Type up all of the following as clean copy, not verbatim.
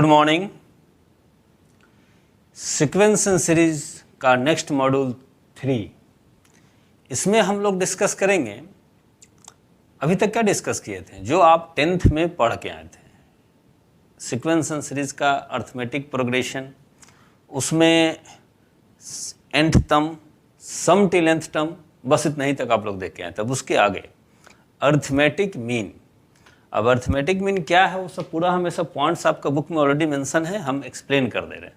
Good morning. Sequence and series का next module 3, इसमें हम लोग डिस्कस करेंगे। अभी तक क्या डिस्कस किए थे, जो आप 10th में पढ़ के आए थे, सीक्वेंस एंड सीरीज का अर्थमेटिक प्रोग्रेशन, उसमें nth टर्म, सम टिल nth टर्म, बस इतना ही तक आप लोग देख के आए। तब उसके आगे अर्थमेटिक मीन। अब अर्थमेटिक मीन क्या है वो सब पूरा हमेशा पॉइंट्स आपका बुक में ऑलरेडी मेंशन है, हम एक्सप्लेन कर दे रहे हैं।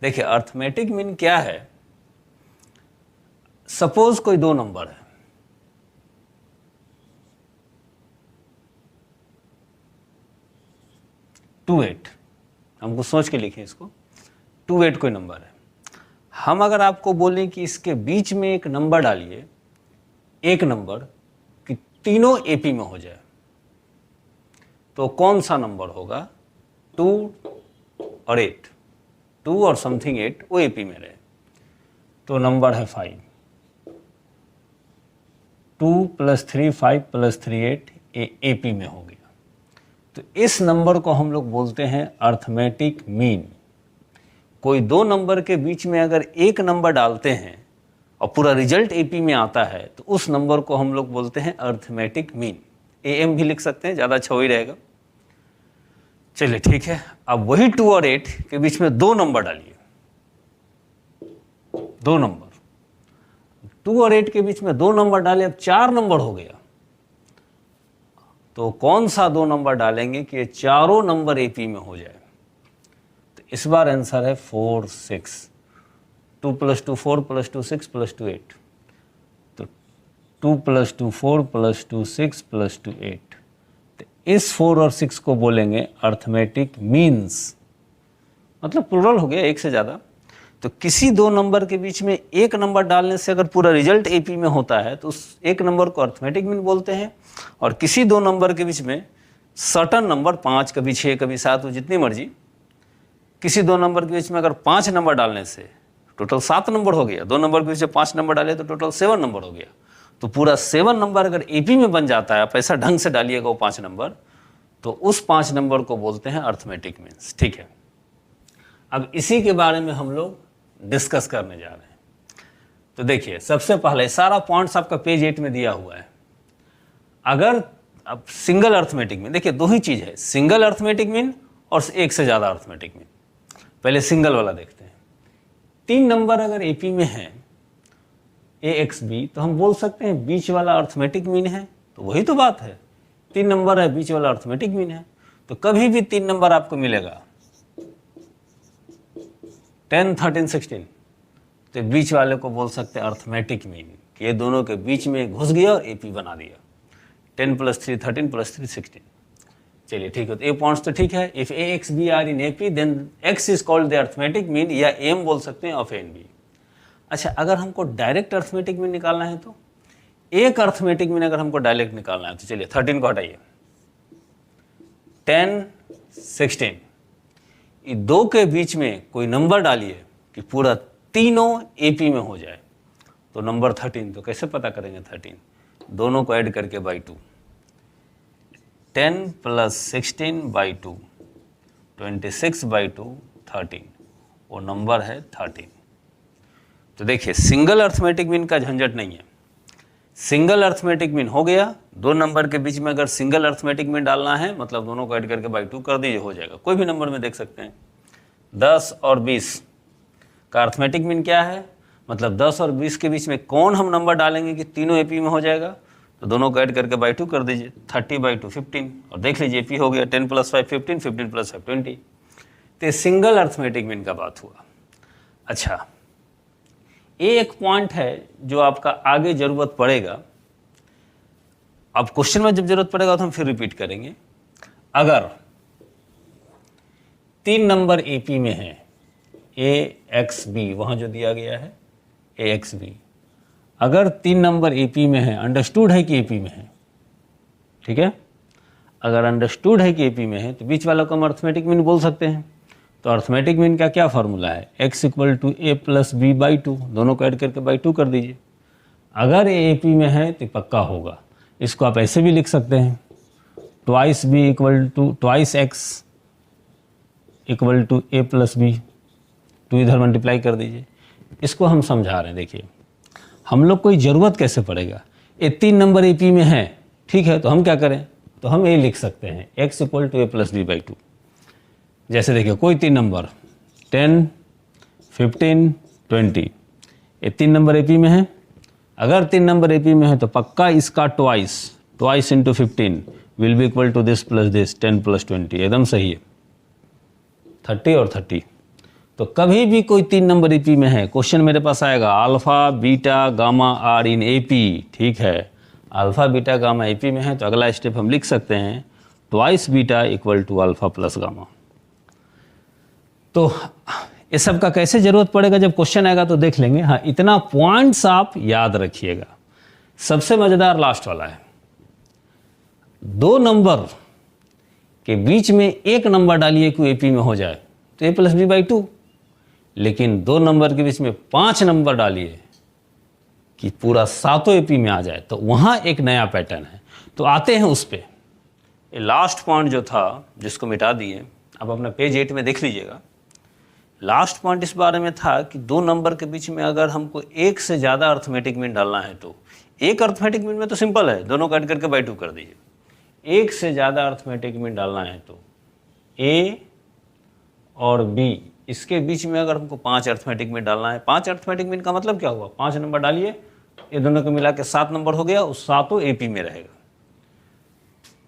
देखिए अर्थमेटिक मीन क्या है। सपोज कोई दो नंबर है, टू एट, हमको सोच के लिखें इसको, 28 कोई नंबर है। हम अगर आपको बोलें कि इसके बीच में एक नंबर डालिए, एक नंबर कि तीनों एपी में हो जाए, तो कौन सा नंबर होगा? 2 और 8, 2 और समथिंग 8 वो एपी में रहे, तो नंबर है 5। 2 + 3 5 + 3 8 एपी में हो गया। तो इस नंबर को हम लोग बोलते हैं अर्थमेटिक मीन। कोई दो नंबर के बीच में अगर एक नंबर डालते हैं और पूरा रिजल्ट एपी में आता है, तो उस नंबर को हम लोग बोलते हैं अर्थमेटिक मीन। एम भी लिख सकते हैं, ज़्यादा अच्छा ही रहेगा। चलिए ठीक है। अब वही 2 और 8 के बीच में दो नंबर डालिए, दो नंबर, 2 और 8 के बीच में दो नंबर डाले, अब 4 नंबर हो गया। तो कौन सा दो नंबर डालेंगे कि ये चारों नंबर एपी में हो जाए? तो इस बार आंसर है 4 6। 2 + 2 4 + 2 6 + 2 8। तो 2 + 2 4 + 2 6 + 2 8। तो इस 4 और 6 को बोलेंगे अर्थमेटिक मीन्स, मतलब प्लूरल हो गया, एक से ज़्यादा। तो किसी दो नंबर के बीच में एक नंबर डालने से अगर पूरा रिजल्ट एपी में होता है, तो उस एक नंबर को अर्थमेटिक मीन बोलते हैं। और किसी दो नंबर के बीच में सर्टन नंबर, 5 कभी 6 कभी 7, जितनी मर्जी, किसी दो नंबर के बीच में अगर 5 नंबर डालने से टोटल 7 नंबर हो गया। दो नंबर के बीच में 5 नंबर डाले तो टोटल 7 नंबर हो गया। तो पूरा 7 नंबर अगर एपी में बन जाता है, आप ऐसा ढंग से डालिएगा वो 5 नंबर, तो उस 5 नंबर को बोलते हैं अर्थमेटिक मीन्स। ठीक है, अब इसी के बारे में हम लोग डिस्कस करने जा रहे हैं। तो देखिए सबसे पहले सारा पॉइंट्स आपका पेज 8 में दिया हुआ है। अगर अब सिंगल अर्थमेटिक मीन, देखिए दो ही चीज़ है, सिंगल अर्थमेटिक मीन और एक से ज़्यादा अर्थमेटिक मीन। पहले सिंगल वाला देखते हैं। 3 नंबर अगर एपी में है AXB, तो हम बोल सकते हैं बीच वाला अर्थमेटिक मीन है। तो वही तो बात है, 3 नंबर है, बीच वाला अर्थमेटिक मीन है। तो कभी भी 3 नंबर आपको मिलेगा 10 13 16, तो बीच वाले को बोल सकते हैं अर्थमेटिक मीन, कि ये दोनों के बीच में घुस गया और एपी बना दिया। 10 + 3 13 + 3 16। चलिए ठीक है, तो ए पॉइंट्स तो ठीक है। If AXB are in AP then X is called the arithmetic mean, या एम बोल सकते हैं ऑफ NB। अच्छा, अगर हमको डायरेक्ट अर्थमेटिक मीन निकालना है, तो एक अर्थमेटिक मीन अगर हमको डायरेक्ट निकालना है, तो चलिए 13 को हटाइए, 10 16, ये दो के बीच में कोई नंबर डालिए कि पूरा तीनों एपी में हो जाए, तो नंबर 13। तो कैसे पता करेंगे 13? दोनों को ऐड करके बाई 2, 10 + 16 बाई 2, 26 बाई 2 13, वो नंबर है 13। तो देखिए सिंगल अर्थमेटिक मीन का झंझट नहीं है। सिंगल अर्थमेटिक मीन हो गया, दो नंबर के बीच में अगर सिंगल अर्थमेटिक मीन डालना है, मतलब दोनों को ऐड करके बाई 2 कर दीजिए, हो जाएगा। कोई भी नंबर में देख सकते हैं। 10 और 20 का अर्थमेटिक मीन क्या है, मतलब 10 और 20 के बीच में कौन हम नंबर डालेंगे कि तीनों एपी में हो जाएगा, तो दोनों को ऐड करके बाई 2 कर दीजिए। 30 बाई 2 15, और देख लीजिए एपी हो गया। 10 + 5 15, 15 + 5 20। तो सिंगल अर्थमेटिक मीन का बात हुआ। अच्छा, ये एक पॉइंट है जो आपका आगे ज़रूरत पड़ेगा। अब क्वेश्चन में जब जरूरत पड़ेगा तो हम फिर रिपीट करेंगे। अगर 3 नंबर एपी में है, AXB, वहाँ जो दिया गया है AXB, अगर 3 नंबर एपी में है, अंडरस्टूड है कि एपी में है, ठीक है, अगर अंडरस्टूड है कि एपी में है, तो बीच वाला को हम अर्थमेटिक मीन बोल सकते हैं। तो अर्थमेटिक मीन का क्या फार्मूला है? X = A + B बाई 2, दोनों को ऐड करके बाई 2 कर दीजिए। अगर ये एपी में है तो पक्का होगा। इसको आप ऐसे भी लिख सकते हैं, 2x equal to A plus B, 2 इधर मल्टीप्लाई कर दीजिए। इसको हम समझा रहे हैं। देखिए हम लोग कोई ज़रूरत कैसे पड़ेगा, ये 3 नंबर ए पी में है, ठीक है, तो हम क्या करें, तो हम ये लिख सकते हैं x equal to A plus B by 2। जैसे देखिए कोई 3 नंबर 10, 15, 20, ये 3 नंबर ए पी में है। अगर 3 नंबर ए पी में है तो पक्का इसका twice into 15 will be equal to this plus this, 10 plus 20, एकदम सही है, 30 और 30। तो कभी भी कोई 3 नंबर एपी में है, क्वेश्चन मेरे पास आएगा alpha beta gamma are in AP, ठीक है, अल्फा बीटा गामा एपी में है, तो अगला स्टेप हम लिख सकते हैं twice beta equal to alpha plus gamma. तो ये सब का कैसे ज़रूरत पड़ेगा, जब क्वेश्चन आएगा तो देख लेंगे। हाँ, इतना पॉइंट्स आप याद रखिएगा। सबसे मज़ेदार लास्ट वाला है, 2 नंबर के बीच में एक नंबर डालिए कि एपी में हो जाए तो ए प्लस बी बाई 2, लेकिन 2 नंबर के बीच में 5 नंबर डालिए कि पूरा 7 एपी में आ जाए, तो वहाँ एक नया पैटर्न है। तो आते हैं उस पे, ये लास्ट पॉइंट जो था जिसको मिटा दिए, अब अपना पेज 8 में देख लीजिएगा। लास्ट पॉइंट इस बारे में था कि 2 नंबर के बीच में अगर हमको एक से ज़्यादा अर्थमेटिक मीन डालना है तो एक अर्थमेटिक मीन में तो सिंपल है, दोनों काट करके बाई 2 कर दीजिए। एक से ज़्यादा अर्थमेटिक मीन डालना है तो ए और बी, इसके बीच में अगर हमको 5 अर्थमेटिक मीन डालना है, 5 अर्थमेटिक मीन का मतलब क्या हुआ, 5 नंबर डालिए, ये दोनों को मिला के 7 नंबर हो गया, उस 7 एपी में रहेगा।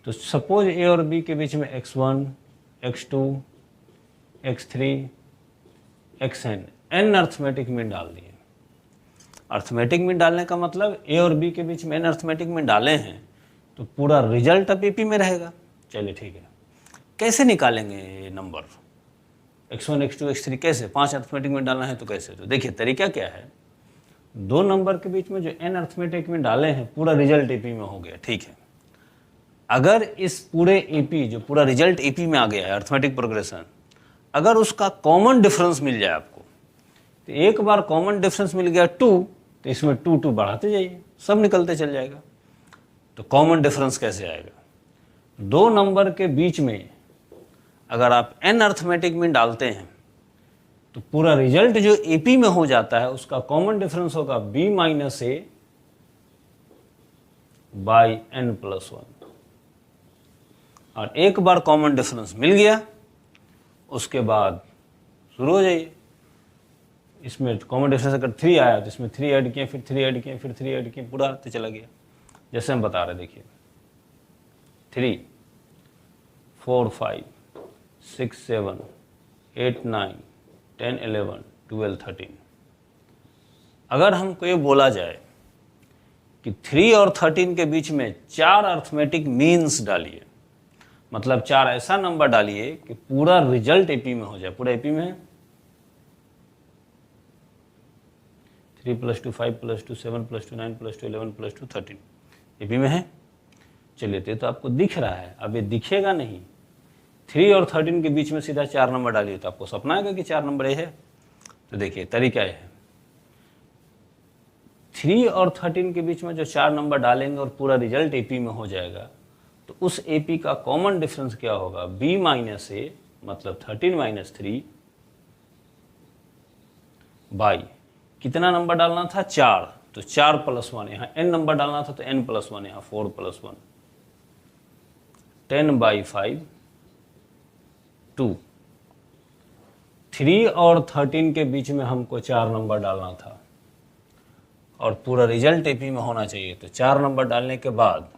तो सपोज ए और बी के बीच में x1, x2, x3, xn, n arithmetic mean डाल दिए। अर्थमेटिक मीन डालने का मतलब ए और बी के बीच में n अर्थमेटिक मीन डाले हैं तो पूरा रिजल्ट अब एपी में रहेगा। चलिए ठीक है, कैसे निकालेंगे ये नंबर x1, x2, x3, कैसे, 5 अर्थमेटिक मीन डालना है तो कैसे, तो देखिए तरीका क्या है, 2 नंबर के बीच में जो n अर्थमेटिक मीन डाले हैं पूरा रिजल्ट एपी में हो गया, ठीक है। अगर इस पूरे एपी जो पूरा रिजल्ट एपी में आ गया है, अर्थमेटिक प्रोग्रेशन, अगर उसका कॉमन डिफरेंस मिल जाए आपको, तो एक बार कॉमन डिफरेंस मिल गया 2, तो इसमें 2 2 बढ़ाते जाइए, सब निकलते चल जाएगा। तो कॉमन डिफरेंस कैसे आएगा, 2 नंबर के बीच में अगर आप n अर्थमेटिक मीन डालते हैं तो पूरा रिजल्ट जो एपी में हो जाता है उसका कॉमन डिफरेंस होगा b minus A by n plus 1। और एक बार कॉमन डिफरेंस मिल गया उसके बाद शुरू हो जाइए। इसमें कॉमन डिफरेंस अगर 3 आया तो इसमें 3 ऐड किए, फिर 3 ऐड किए, फिर 3 ऐड किए, पूरा आते चला गया। जैसे हम बता रहे, देखिए 3, 4, 5, 6, 7, 8, 9, 10, 11, 12, 13। अगर हमको ये बोला जाए कि 3 और 13 के बीच में 4 अर्थमेटिक मीन्स डालिए, मतलब 4 ऐसा नंबर डालिए कि पूरा रिजल्ट एपी में हो जाए। पूरा एपी में है 3 + 2 5 + 2 7 + 2 9 + 2 11 + 2 13 एपी में है। चलिए तो आपको दिख रहा है, अब ये दिखेगा नहीं, 3 और 13 के बीच में सीधा 4 नंबर डालिए तो आपको सपना आएगा कि 4 नंबर ये है। तो देखिए तरीका ये है, 3 और 13 के बीच में जो 4 नंबर डालेंगे और पूरा रिजल्ट एपी में हो जाएगा, तो उस एपी का कॉमन डिफरेंस क्या होगा, b माइनस ए, मतलब 13 माइनस 3 बाई कितना नंबर डालना था, 4, तो 4 + 1, यहाँ n नंबर डालना था तो n + 1, यहाँ 4 + 1, 10/5 2। 3 और 13 के बीच में हमको 4 नंबर डालना था और पूरा रिजल्ट एपी में होना चाहिए, तो 4 नंबर डालने के बाद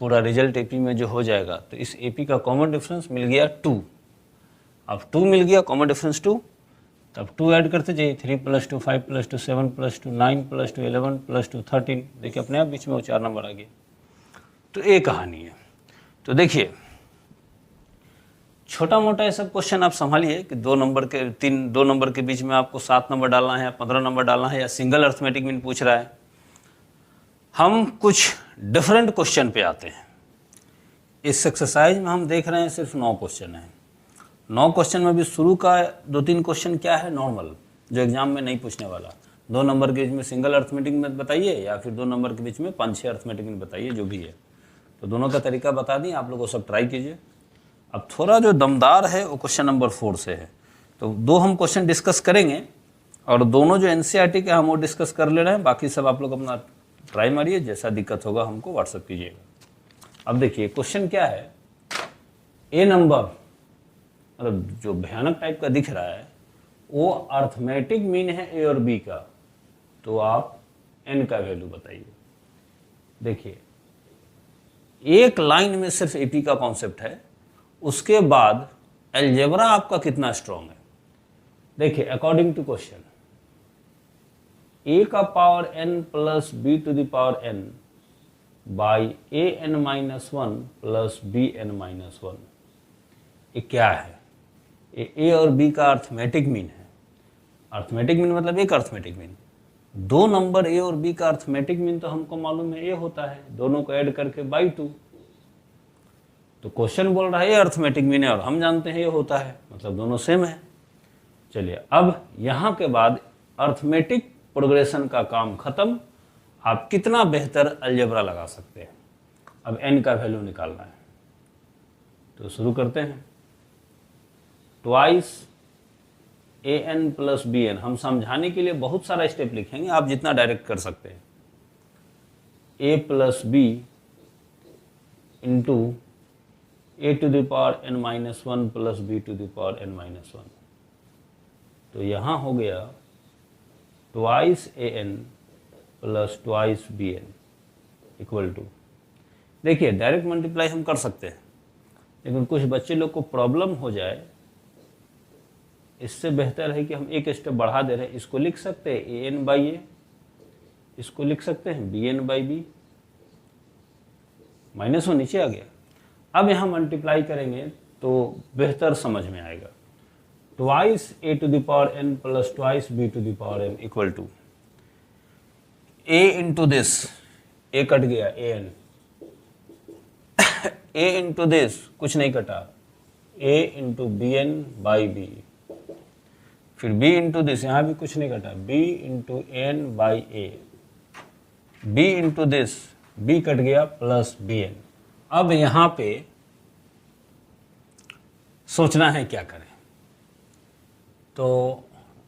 पूरा रिजल्ट एपी में जो हो जाएगा, तो इस एपी का कॉमन डिफरेंस मिल गया 2। अब 2 मिल गया, कॉमन डिफरेंस 2, तब 2 ऐड करते जाइए, 3 + 2 5 + 2 7 + 2 9 + 2 11 + 2 13। देखिए अपने आप बीच में वो 4 नंबर आ गए। तो ये कहानी है। तो देखिए छोटा मोटा ये सब क्वेश्चन आप संभालिए कि 2 नंबर के बीच में आपको 7 नंबर डालना है या 15 नंबर डालना है या सिंगल अर्थमेटिक मीन पूछ रहा है। हम कुछ डिफरेंट क्वेश्चन पे आते हैं। इस एक्सरसाइज में हम देख रहे हैं सिर्फ 9 क्वेश्चन हैं। 9 क्वेश्चन में भी शुरू का 2-3 क्वेश्चन क्या है, नॉर्मल, जो एग्जाम में नहीं पूछने वाला। 2 नंबर के बीच में सिंगल अर्थमेटिक मीन बताइए या फिर 2 नंबर के बीच में 5-6 अर्थमेटिक मीन बताइए, जो भी है। तो दोनों का तरीका बता दी, आप लोग वो सब ट्राई कीजिए। अब थोड़ा जो दमदार है वो क्वेश्चन नंबर 4 से है। तो 2 हम क्वेश्चन डिस्कस करेंगे और दोनों जो एनसीईआरटी के हम वो डिस्कस कर ले रहे हैं, बाकी सब आप लोग अपना ट्राई मारिए, जैसा दिक्कत होगा हमको व्हाट्सएप कीजिएगा। अब देखिए क्वेश्चन क्या है, ए नंबर मतलब जो भयानक टाइप का दिख रहा है वो अर्थमेटिक मीन है ए और बी का, तो आप एन का वैल्यू बताइए। देखिए एक लाइन में सिर्फ एपी का कॉन्सेप्ट है, उसके बाद अलजेब्रा आपका कितना स्ट्रॉन्ग है। देखिए अकॉर्डिंग टू क्वेश्चन ए का power N plus B to the power N by A N minus one plus B N minus one, ये क्या है? ये ए और बी का अर्थमेटिक मीन है। अर्थमेटिक मीन मतलब एक अर्थमेटिक मीन, 2 नंबर ए और बी का अर्थमेटिक मीन तो हमको मालूम है ए होता है, दोनों को ऐड करके बाई 2। तो क्वेश्चन बोल रहा है ये अर्थमेटिक मीन है और हम जानते हैं ये होता है, मतलब दोनों सेम है। चलिए अब यहाँ के बाद अर्थमेटिक प्रोग्रेशन का काम खत्म, आप कितना बेहतर अलजेब्रा लगा सकते हैं। अब एन का वैल्यू निकालना है, तो शुरू करते हैं। Twice A N plus B N, हम समझाने के लिए बहुत सारा स्टेप लिखेंगे, आप जितना डायरेक्ट कर सकते हैं। A plus B into A to the power N minus one plus B to the power N minus one, तो यहाँ हो गया twice A N plus twice B N equal to, देखिए डायरेक्ट मल्टीप्लाई हम कर सकते हैं, लेकिन कुछ बच्चे लोग को प्रॉब्लम हो जाए, इससे बेहतर है कि हम एक स्टेप बढ़ा दे रहे हैं। इसको लिख सकते हैं ए एन बाई ए, इसको लिख सकते हैं B N by B, minus 1 नीचे आ गया। अब यहाँ मल्टीप्लाई करेंगे तो बेहतर समझ में आएगा। Twice A to the power N plus twice B to the power N equal to A into this, A कट गया A N, A into this कुछ नहीं कटा, A into B N by B, फिर b इंटू दिस, यहाँ भी कुछ नहीं कटा, b into N by A, b into this, b कट गया प्लस बी एन। अब यहाँ पे सोचना है क्या करें, तो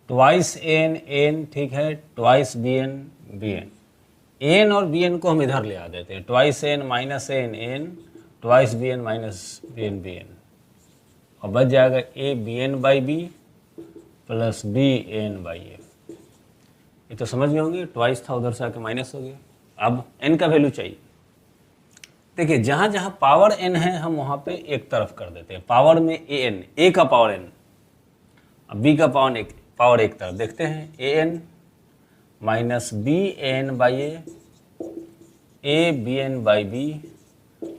ट्वाइस एन एन ठीक है, ट्वाइस बी एन, एन और बी एन को हम इधर ले आ देते हैं, twice N minus N N, twice B N minus B N, और बच जाएगा A B N by B plus B N by A. ये तो समझ गए होंगे, ट्वाइस था उधर से आके माइनस हो गया। अब एन का वैल्यू चाहिए। देखिए जहाँ जहाँ पावर एन है हम वहाँ पे एक तरफ कर देते हैं, पावर में ए एन, ए का पावर एन, अब बी का पावर एक तरफ, देखते हैं A N minus B N by A B N by B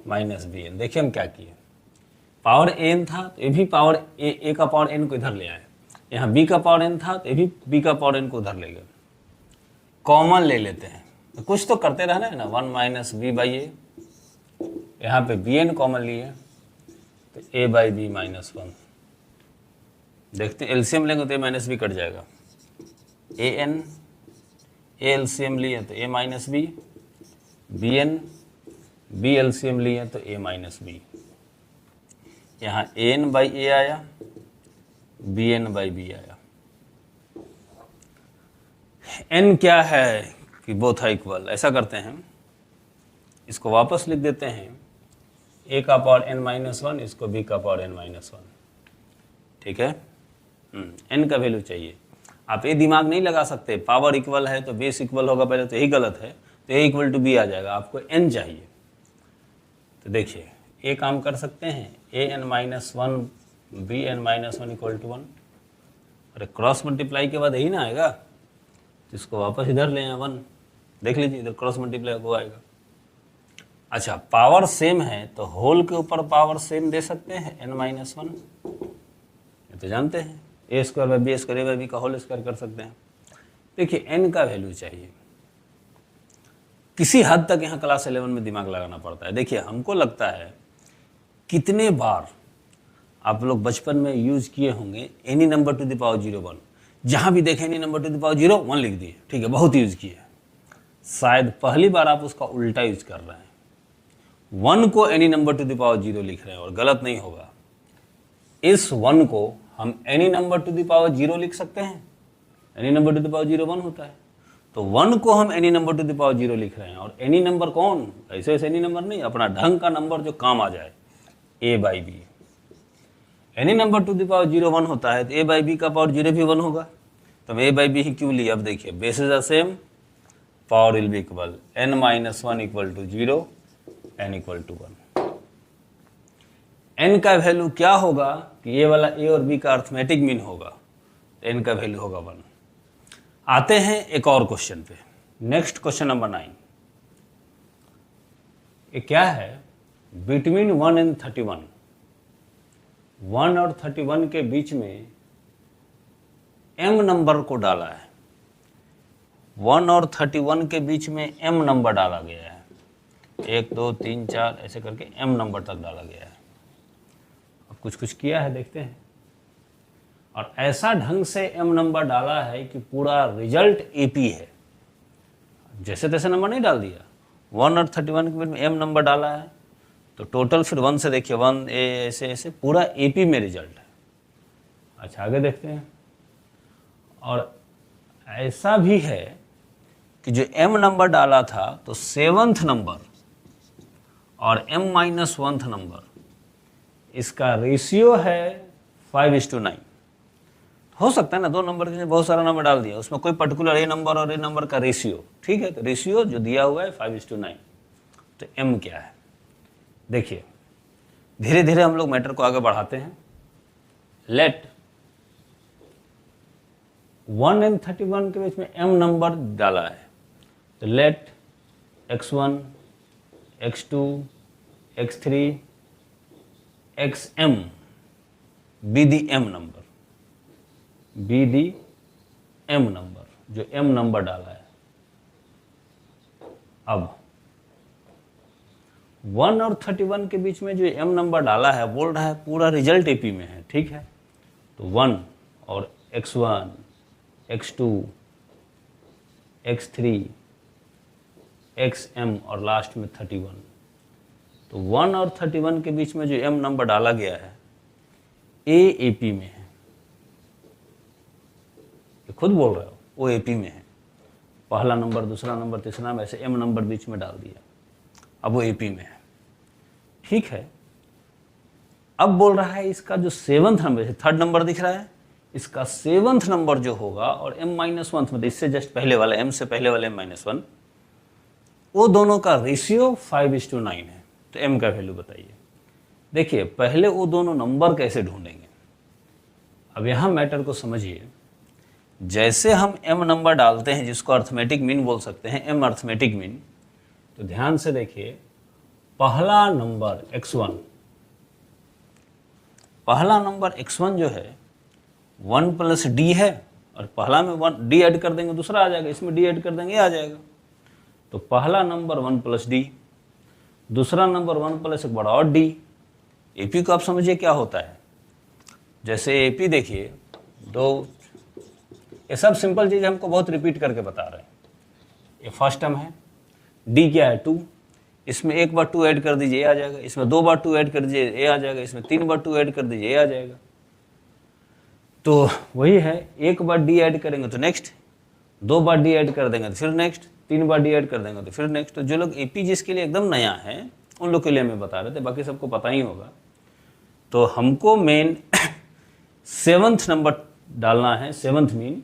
minus B N. देखिए हम क्या किए, पावर एन था तो ये भी पावर ए का पावर एन को इधर ले आए, यहाँ b का पावर n था तो ये भी b का पावर n को उधर ले गए, कॉमन ले लेते हैं, तो कुछ तो करते रहना है ना, 1 माइनस बी बाई ए, यहाँ पे बी एन कॉमन लिए तो a बाई बी माइनस 1, देखते हैं एलसीएम लेंगे तो a माइनस बी कट जाएगा, ए एन ए एलसीएम लिए तो a minus B, B N B LCM लिए तो a माइनस बी, यहाँ ए एन बाई ए आया, बी एन बाई बी आया। एन क्या है कि बोथ आर इक्वल, ऐसा करते हैं, इसको वापस लिख देते हैं, ए का पावर एन माइनस 1, इसको बी का पावर एन माइनस 1, ठीक है। एन का वैल्यू चाहिए, आप ये दिमाग नहीं लगा सकते, पावर इक्वल है तो बेस इक्वल होगा पहले, तो यही गलत है, तो ए इक्वल टू बी आ जाएगा, आपको एन चाहिए। तो देखिए ए काम कर सकते हैं, A N minus 1 B N minus 1 equal to 1, अरे क्रॉस मल्टीप्लाई के बाद यही ना आएगा, तो इसको वापस इधर ले आए 1, देख लीजिए इधर क्रॉस मल्टीप्लाई को आएगा। अच्छा पावर सेम है तो होल के ऊपर पावर सेम दे सकते हैं n माइनस 1, ये तो जानते हैं, A square by B square by B का होल स्क्वायर कर सकते हैं। देखिए n का वैल्यू चाहिए, किसी हद तक यहाँ क्लास 11 में दिमाग लगाना पड़ता है। देखिए हमको लगता है कितने बार आप लोग बचपन में यूज किए होंगे any number to the power 0 1, जहाँ भी देखें any number to the power 0 1 लिख दिए, ठीक है, बहुत यूज किए। शायद पहली बार आप उसका उल्टा यूज कर रहे हैं, 1 को any number to the power 0 लिख रहे हैं, और गलत नहीं होगा, इस 1 को हम any number to the power 0 लिख सकते हैं, any number to the power 0 1 होता है, तो 1 को हम any number to the power 0 लिख रहे हैं। और एनी नंबर कौन, ऐसे ऐसे एनी नंबर नहीं, अपना ढंग का नंबर जो काम आ जाए, a by B. Any number to the power 0 1 होता है, तो a बाई बी का पावर 0 भी 1 होगा, तो हम a बाई बी ही क्यों लिया। अब देखिए bases are same, power will be equal n minus 1 equal to 0, n equal to 1। n का वैल्यू क्या होगा कि ये वाला a और b का अर्थमेटिक मीन होगा, n का वैल्यू होगा 1। आते हैं एक और क्वेश्चन पे, नेक्स्ट क्वेश्चन नंबर 9। ये क्या है, बिटवीन 1 एंड 31, 1 और 31 के बीच में m नंबर को डाला है, 1 और 31 के बीच में m नंबर डाला गया है, 1 2 3 4 ऐसे करके m नंबर तक डाला गया है। अब कुछ कुछ किया है, देखते हैं। और ऐसा ढंग से m नंबर डाला है कि पूरा रिजल्ट AP है, जैसे तैसे नंबर नहीं डाल दिया। 1 और 31 के बीच में m नंबर डाला है, तो टोटल फिर 1 से देखिए 1 ऐसे ऐसे पूरा AP में रिजल्ट है। अच्छा आगे देखते हैं। और ऐसा भी है कि जो m नंबर डाला था तो 7th नंबर और m माइनस 1th नंबर, इसका रेशियो है 5:9। हो सकता है ना, दो नंबर के बहुत सारा नंबर डाल दिया, उसमें कोई पर्टिकुलर a नंबर और a नंबर का रेशियो, ठीक है, तो रेशियो जो दिया हुआ है 5:9। तो m क्या है, देखिए धीरे धीरे हम लोग मैटर को आगे बढ़ाते हैं। लेट 1 एंड 31 के बीच में m नंबर डाला है, तो let x1 x2 x3 xm be the m number, be the m number, जो m नंबर डाला है। अब 1 और 31 के बीच में जो m नंबर डाला है, बोल रहा है पूरा रिजल्ट AP में है, ठीक है। तो 1 और x1 x2 x3 xm और लास्ट में 31, तो 1 और 31 के बीच में जो m नंबर डाला गया है A AP में है, खुद बोल रहे हो, वो AP में है। पहला नंबर दूसरा नंबर तीसरा नंबर ऐसे m नंबर बीच में डाल दिया, अब वो AP में है, ठीक है। अब बोल रहा है इसका जो 7th नंबर है, 3rd नंबर दिख रहा है, इसका 7th नंबर जो होगा और m माइनस 1 मतलब इससे जस्ट पहले वाला, m से पहले वाले m माइनस 1, वो दोनों का रेशियो 5:9 है। तो m का वैल्यू बताइए। देखिए पहले वो दोनों नंबर कैसे ढूंढेंगे, अब यहाँ मैटर को समझिए। जैसे हम m नंबर डालते हैं जिसको अर्थमेटिक मीन बोल सकते हैं, m अर्थमेटिक मीन, तो ध्यान से देखिए पहला नंबर x1, पहला नंबर x1 जो है 1 प्लस d है, और पहला में 1 d ऐड कर देंगे दूसरा आ जाएगा, इसमें d ऐड कर देंगे आ जाएगा। तो पहला नंबर 1 प्लस d, दूसरा नंबर 1 प्लस एक बड़ा और d। AP को आप समझिए क्या होता है, जैसे AP देखिए दो, ये सब सिंपल चीज़ हमको बहुत रिपीट करके बता रहे हैं। ये फर्स्ट टर्म है, d क्या है 2, इसमें एक बार 2 ऐड कर दीजिए आ जाएगा, इसमें 2 बार 2 ऐड कर दीजिए आ जाएगा, इसमें 3 बार 2 ऐड कर दीजिए आ जाएगा। तो वही है, एक बार d ऐड करेंगे तो नेक्स्ट, 2 बार d ऐड कर देंगे तो फिर नेक्स्ट, 3 बार d ऐड कर देंगे तो फिर नेक्स्ट। तो जो लोग AP जिसके लिए एकदम नया है उन लोग के लिए मैं बता रहे थे, बाकी सबको पता ही होगा। तो हमको मेन 7th नंबर डालना है, 7th मीन,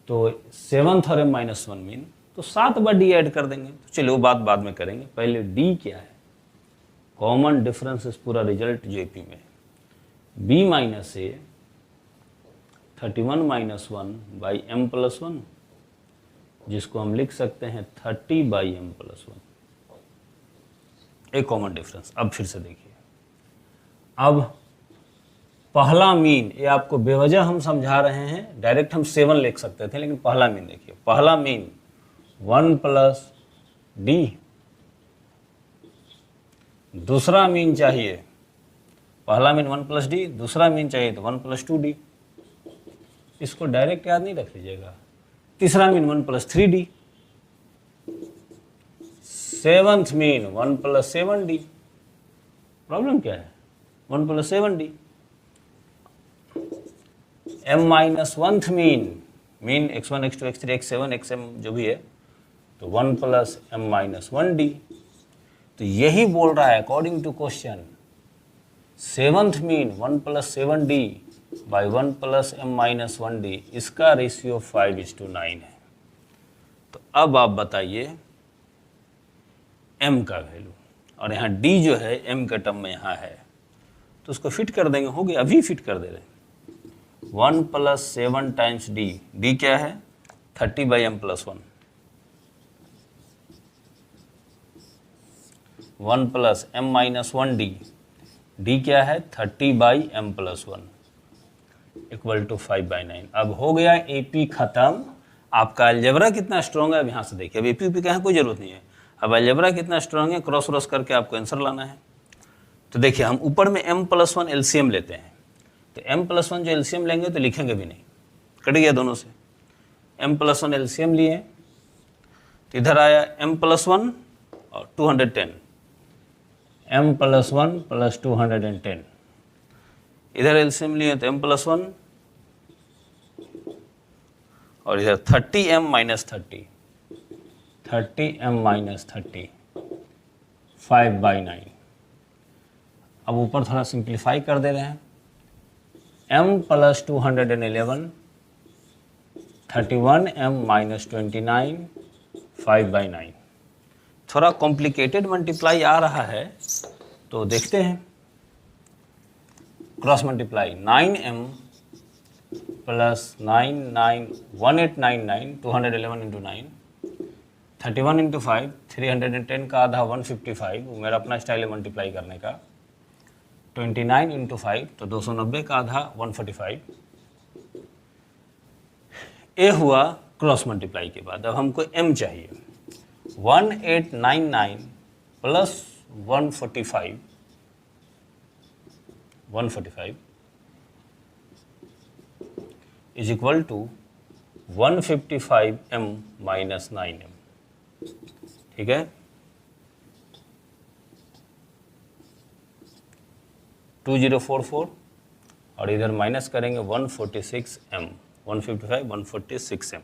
तो 7th और m माइनस 1 मीन, तो 7 बार d ऐड कर देंगे। तो चलिए वो बात बाद में करेंगे, पहले d क्या है, कॉमन डिफरेंस इस पूरा रिजल्ट जो AP में है, b minus a 31 minus 1 by m plus 1, जिसको हम लिख सकते हैं 30 बाई m प्लस 1, एक कॉमन डिफरेंस। अब फिर से देखिए, अब पहला मीन, ये आपको बेवजह हम समझा रहे हैं, डायरेक्ट हम 7 लिख सकते थे, लेकिन पहला मीन देखिए, पहला मीन 1 प्लस d, दूसरा मीन चाहिए, पहला मीन 1 प्लस d, दूसरा मीन चाहिए तो 1 प्लस 2d। इसको डायरेक्ट याद नहीं रख लीजिएगा। तीसरा mean 1 plus 3d, 7th mean 1 plus 7d। Problem क्या है, 1 प्लस 7d। m माइनस वंथ mean x1 x2 x3 x7 xm जो भी है, तो 1 प्लस m माइनस 1d। तो यही बोल रहा है according to question, seventh mean 1 plus 7d by 1 plus m minus 1d, इसका रेशियो 5:9 है। तो अब आप बताइए m का वैल्यू, और यहाँ d जो है m के टर्म में यहाँ है, तो उसको फिट कर देंगे, हो गया, अभी फिट कर दे रहे हैं। 1 प्लस 7 टाइम्स d, d क्या है 30 by m plus 1, 1 plus m minus 1d, d क्या है 30 by m plus 1 equal to 5/9। अब हो गया AP खत्म। आपका अलजेब्रा कितना स्ट्रॉन्ग है अब यहाँ से देखिए, अब AP का कोई जरूरत नहीं है, अब अलजेब्रा कितना स्ट्रॉन्ग है क्रॉस क्रॉस करके आपको आंसर लाना है। तो देखिए हम ऊपर में m+1 LCM लेते हैं, तो m+1 जो LCM लेंगे तो लिखेंगे भी नहीं, कट गया दोनों से। m+1 LCM लिए तो इधर आया m+1 और 210, m+1 प्लस 210, इधर LCM लिए तो m+1 और इधर 30m माइनस 30, 30m माइनस 30, 5/9। अब ऊपर थोड़ा सिंप्लीफाई कर दे रहे हैं, m प्लस 211, 31m माइनस 29, 5/9। थोड़ा कॉम्प्लिकेटेड मल्टीप्लाई आ रहा है, तो देखते हैं। Cross multiply 9m plus 1899, 211 into 9, 31 into 5, 310 का आधा 155, वो मेरा अपना स्टाइल है मल्टीप्लाई करने का। 29 इंटू 5 तो 290 का आधा 145। ये हुआ क्रॉस मल्टीप्लाई के बाद। अब हमको m चाहिए, 1899 plus 145 is equal to 155m minus 9m। ठीक है, 2044 और इधर माइनस करेंगे 146m, 155 146m।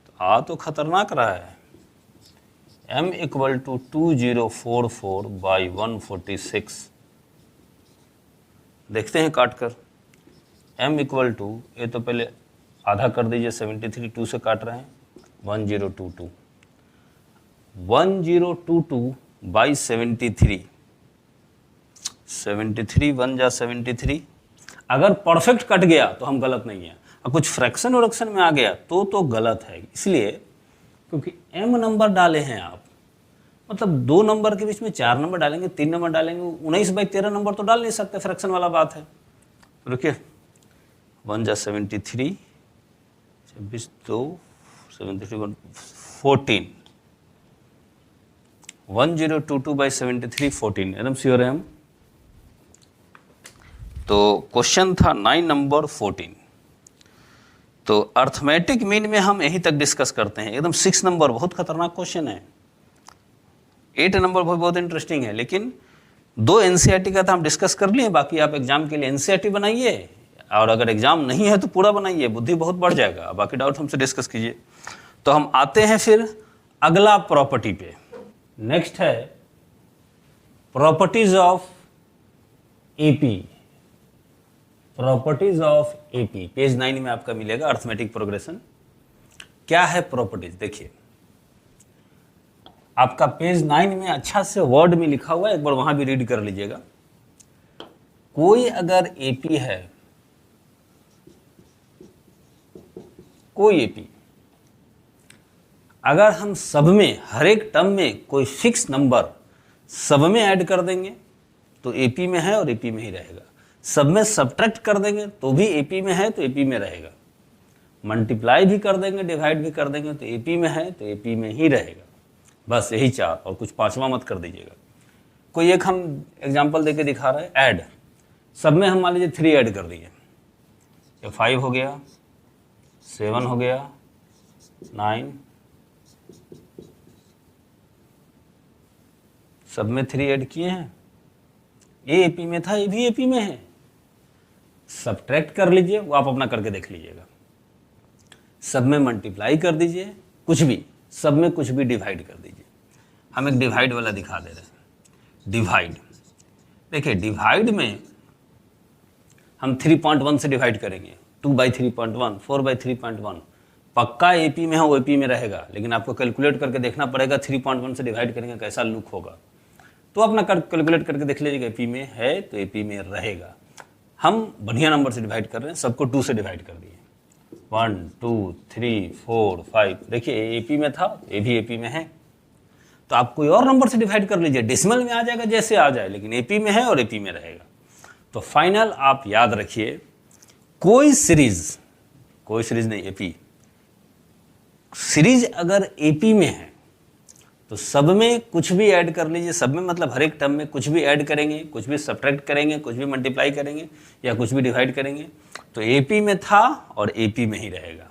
तो आ तो खतरनाक रहा है, m इक्वल टू 2044 बाई 146। देखते हैं काट कर, m इक्वल टू, ये तो पहले आधा कर दीजिए, 73 2 से काट रहे हैं, 1022, 1022 बाई 73, 73 1 जा 73। अगर परफेक्ट कट गया तो हम गलत नहीं है, और कुछ फ्रैक्शन वरक्शन में आ गया तो गलत है। इसलिए क्योंकि m नंबर डाले हैं आप, मतलब 2 नंबर के बीच में 4 नंबर डालेंगे, 3 नंबर डालेंगे, 19/13 नंबर तो डाल नहीं सकते, फ्रैक्शन वाला बात है। रुकिए, 1 जा 73, 26 2 73 14, 1022 बाई 73 14, एकदम श्योर है हम। तो क्वेश्चन था 9 नंबर 14। तो अर्थमेटिक मीन में हम यहीं तक डिस्कस करते हैं। एकदम 6 नंबर बहुत खतरनाक क्वेश्चन है, 8 नंबर बहुत इंटरेस्टिंग है, लेकिन 2 NCERT का था हम डिस्कस कर लिए। बाकी आप एग्जाम के लिए NCERT बनाइए, और अगर एग्जाम नहीं है तो पूरा बनाइए, बुद्धि बहुत बढ़ जाएगा। बाकी डाउट हमसे डिस्कस कीजिए। तो हम आते हैं फिर अगला प्रॉपर्टी पे। नेक्स्ट है properties of AP, properties of AP, page 9 में आपका मिलेगा अर्थमेटिक प्रोग्रेशन। क्या है प्रॉपर्टीज, देखिए आपका पेज 9 में अच्छा से वर्ड में लिखा हुआ है, एक बार वहां भी रीड कर लीजिएगा। कोई अगर एपी है, कोई एपी, अगर हम सब में हर एक टर्म में कोई फिक्स नंबर सब में ऐड कर देंगे तो एपी में है और एपी में ही रहेगा। सब में सब्ट्रैक्ट कर देंगे तो भी एपी में है तो एपी में रहेगा। मल्टीप्लाई भी कर देंगे, डिवाइड भी कर देंगे तो एपी में है तो एपी में ही रहेगा। बस यही 4, और कुछ 5वां मत कर दीजिएगा। कोई एक हम एग्जांपल देके दिखा रहे हैं, ऐड, सब में हम मान लीजिए 3 ऐड कर दिए, ये 5 हो गया, 7 हो गया, 9, सब में 3 ऐड किए हैं। ये एपी में था, ये भी एपी में है। सब्ट्रैक्ट कर लीजिए, वो आप अपना करके देख लीजिएगा। सब में मल्टीप्लाई कर दीजिए, कुछ भी, सब में कुछ भी डिवाइड कर दीजिए। हम एक डिवाइड वाला दिखा दे रहे हैं। डिवाइड, देखिए डिवाइड में हम 3.1 से डिवाइड करेंगे, 2/3.1, 4/3.1। पक्का एपी में है, वो एपी में रहेगा, लेकिन आपको कैलकुलेट करके देखना पड़ेगा 3.1 से डिवाइड करेंगे कैसा लुक होगा। तो अपना कैलकुलेट करके देख लीजिएगा, एपी में है तो एपी में रहेगा। हम बढ़िया नंबर से डिवाइड कर रहे हैं, सबको 2 से डिवाइड कर दिए, 1 2 3 4 5। देखिए एपी में था, ये भी एपी में है, तो आप कोई और नंबर से डिवाइड कर लीजिए, डेसिमल में आ जाएगा जैसे आ जाए, लेकिन एपी में है और एपी में रहेगा। तो फाइनल आप याद रखिए, कोई सीरीज नहीं, एपी सीरीज अगर एपी में है तो सब में कुछ भी ऐड कर लीजिए। सब में मतलब हर एक टर्म में कुछ भी ऐड करेंगे, कुछ भी सब्ट्रैक्ट करेंगे, कुछ भी मल्टीप्लाई करेंगे या कुछ भी डिवाइड करेंगे, तो एपी में था और एपी में ही रहेगा।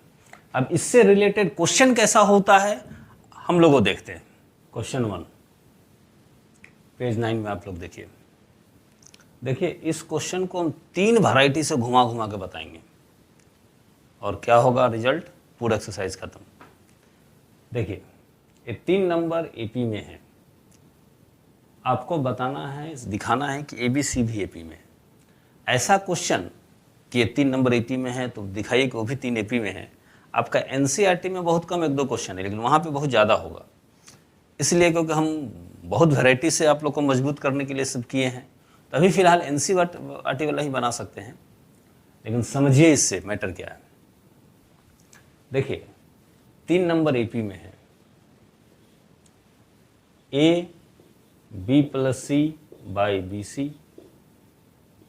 अब इससे रिलेटेड क्वेश्चन कैसा होता है हम लोग को देखते हैं। क्वेश्चन 1 पेज 9 में आप लोग देखिए। देखिए इस क्वेश्चन को हम 3 वैरायटी से घुमा घुमा के बताएंगे और क्या होगा रिजल्ट, पूरा एक्सरसाइज खत्म। देखिए ये 3 नंबर एपी में है, आपको बताना है, दिखाना है कि एबीसी भी एपी में है। ऐसा क्वेश्चन कि ये 3 नंबर एपी में है तो दिखाइए कि वो भी 3 एपी में है। आपका एनसीईआरटी में बहुत कम 1-2 क्वेश्चन है, लेकिन वहाँ पे बहुत ज़्यादा होगा, इसलिए क्योंकि हम बहुत वैरायटी से आप लोग को मजबूत करने के लिए सब किए हैं। तो अभी फिलहाल एनसीईआरटी वाला ही बना सकते हैं, लेकिन समझिए इससे मैटर क्या है। देखिए 3 नंबर एपी में है, A B plus C by B C,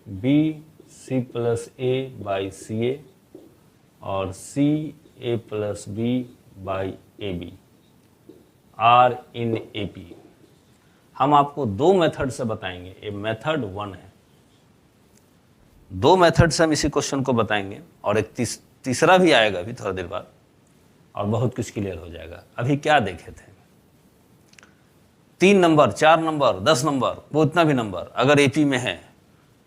B C plus A by C A और C A plus B by A B are in A P. हम आपको 2 मेथड से बताएंगे, ये मेथड 1 है। 2 मेथड से हम इसी क्वेश्चन को बताएंगे और एक तीसरा भी आएगा अभी थोड़ा देर बाद, और बहुत कुछ क्लियर हो जाएगा। अभी क्या देखे थे, 3 नंबर, 4 नंबर, 10 नंबर, वो इतना भी नंबर अगर एपी में है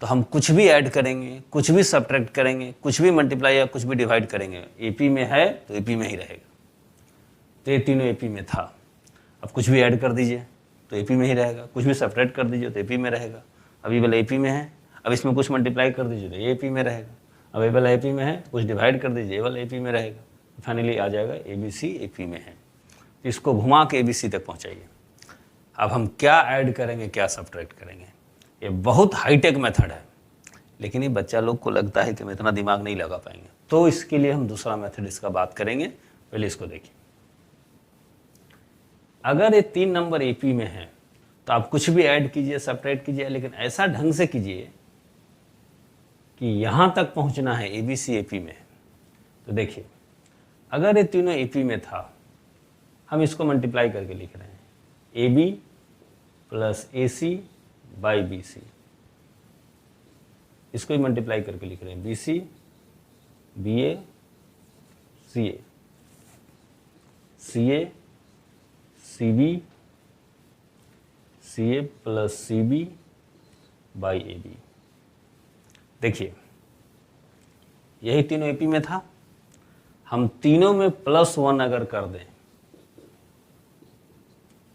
तो हम कुछ भी ऐड करेंगे, कुछ भी सब्ट्रैक्ट करेंगे, कुछ भी मल्टीप्लाई या कुछ भी डिवाइड करेंगे, एपी में है तो एपी में ही रहेगा। तो ये तीनों एपी में था। अब कुछ भी ऐड कर दीजिए तो एपी में ही रहेगा, कुछ भी सब्ट्रैक्ट कर दीजिए तो एपी में रहेगा। अब ये वाला एपी में है, अब इसमें कुछ मल्टीप्लाई कर दीजिए तो ये एपी में रहेगा। अब ये वाला एपी में है, कुछ डिवाइड कर दीजिए, ये वाला एपी में रहेगा। फाइनली आ जाएगा एबीसी एपी में है। तो इसको घुमा के एबीसी तक पहुँचाइए। अब हम क्या ऐड करेंगे, क्या सब्ट्रैक्ट करेंगे, ये बहुत हाईटेक मेथड है, लेकिन ये बच्चा लोग को लगता है कि हम इतना दिमाग नहीं लगा पाएंगे, तो इसके लिए हम दूसरा मेथड इसका बात करेंगे। पहले इसको देखिए। अगर ये 3 नंबर एपी में है तो आप कुछ भी ऐड कीजिए, सब्ट्रैक्ट कीजिए, लेकिन ऐसा ढंग से कीजिए कि यहाँ तक पहुँचना है, एबीसी एपी में है। तो देखिए अगर ये तीनों एपी में था, हम इसको मल्टीप्लाई करके लिख रहे हैं, A B plus A C by B C, इसको ही मल्टीप्लाई करके लिख रहे हैं, B C B A C A, C A C B, C A plus C B by A B. देखिए यही तीनों एपी में था, हम तीनों में +1 अगर कर दें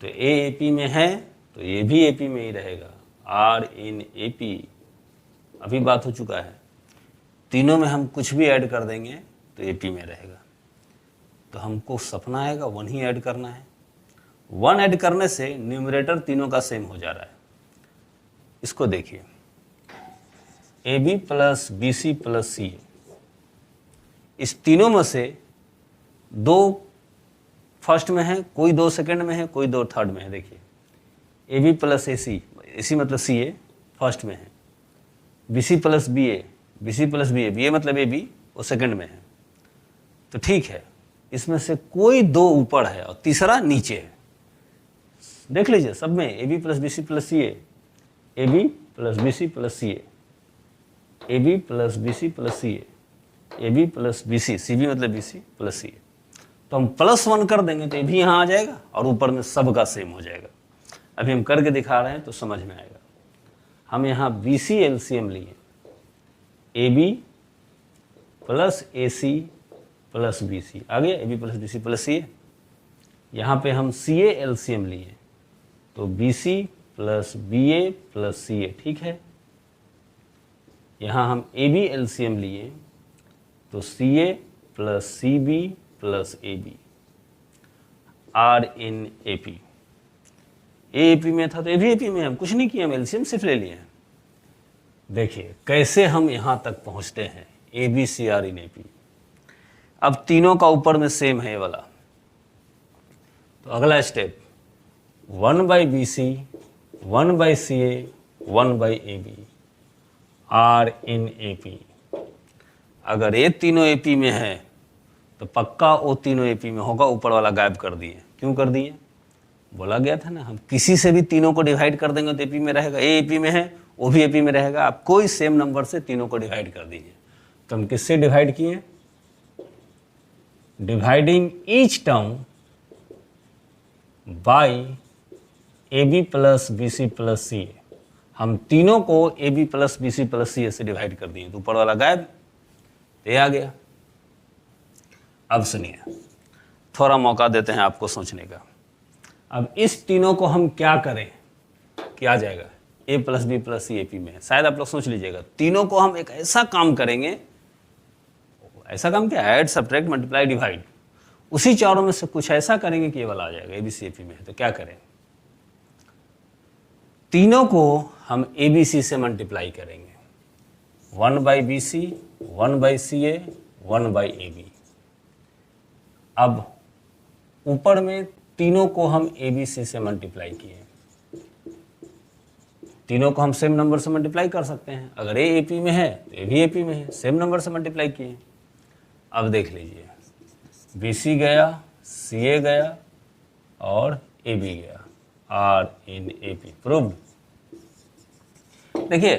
तो ए एपी में है तो ये भी एपी में ही रहेगा, आर इन एपी। अभी बात हो चुका है, तीनों में हम कुछ भी ऐड कर देंगे तो एपी में रहेगा। तो हमको सपना आएगा 1 ही ऐड करना है। 1 ऐड करने से न्यूमरेटर तीनों का सेम हो जा रहा है। इसको देखिए, A B plus B C plus C A, इस तीनों में से 2 फर्स्ट में है, कोई 2 सेकंड में है, कोई 2 थर्ड में है। देखिए ए बी प्लस ए सी मतलब सी ए फर्स्ट में है, B C plus B C plus B A मतलब ए बी वो सेकंड में है। तो ठीक है, इसमें से कोई 2 ऊपर है और तीसरा नीचे है। देख लीजिए सब में A B plus B C plus C A B plus B C plus C A B plus B C plus C A B plus B C B मतलब B C plus C A. तो हम +1 कर देंगे तो ये भी यहाँ आ जाएगा और ऊपर में सब का सेम हो जाएगा। अभी हम करके दिखा रहे हैं तो समझ में आएगा। हम यहाँ बी सी एलसीएम लिए, A B plus AC plus BC, आ गया AB plus BC plus CA। यहाँ पे हम CA LCM लिए तो BC plus BA plus CA, ठीक है। यहाँ हम AB LCM लिए तो CA plus CB plus AB, R इन AP। AP में था तो AB AP में, हम कुछ नहीं किया, हम LCM सिर्फ ले लिए हैं। देखिए कैसे हम यहाँ तक पहुँचते हैं, ABC R इन AP। अब तीनों का ऊपर में सेम है ये वाला, तो अगला step 1/BC 1/CA 1/AB R इन AP। अगर ये तीनों AP में है तो पक्का वो तीनों AP में होगा, ऊपर वाला गायब कर दिए। क्यों कर दिए? बोला गया था ना, हम किसी से भी तीनों को डिवाइड कर देंगे तो AP में रहेगा। ये AP में है, वो भी AP में रहेगा। आप कोई सेम नंबर से तीनों को डिवाइड कर दीजिए। तो हम किससे डिवाइड किए? Dividing each term by AB plus BC plus CA। हम तीनों को AB plus BC plus CA से डिवाइड कर दिए तो ऊपर वाला गायब, ये आ गया। अब सुनिए, थोड़ा मौका देते हैं आपको सोचने का। अब इस तीनों को हम क्या करें कि आ जाएगा A plus B plus C AP में है। शायद आप लोग सोच लीजिएगा, तीनों को हम एक ऐसा काम करेंगे, ऐसा काम क्या? Add subtract multiply divide. उसी चारों में से कुछ ऐसा करेंगे कि ये वाला आ जाएगा ABC AP में है। तो क्या करें? तीनों को हम ABC से मल्टीप्लाई करेंगे, 1/BC 1/CA 1/AB। अब ऊपर में तीनों को हम ABC से मल्टीप्लाई किए, तीनों को हम सेम नंबर से मल्टीप्लाई कर सकते हैं। अगर A AP में है तो A भी AP में है, सेम नंबर से मल्टीप्लाई किए। अब देख लीजिए, BC गया, CA गया और AB गया, R इन AP। प्रूव्ड। देखिए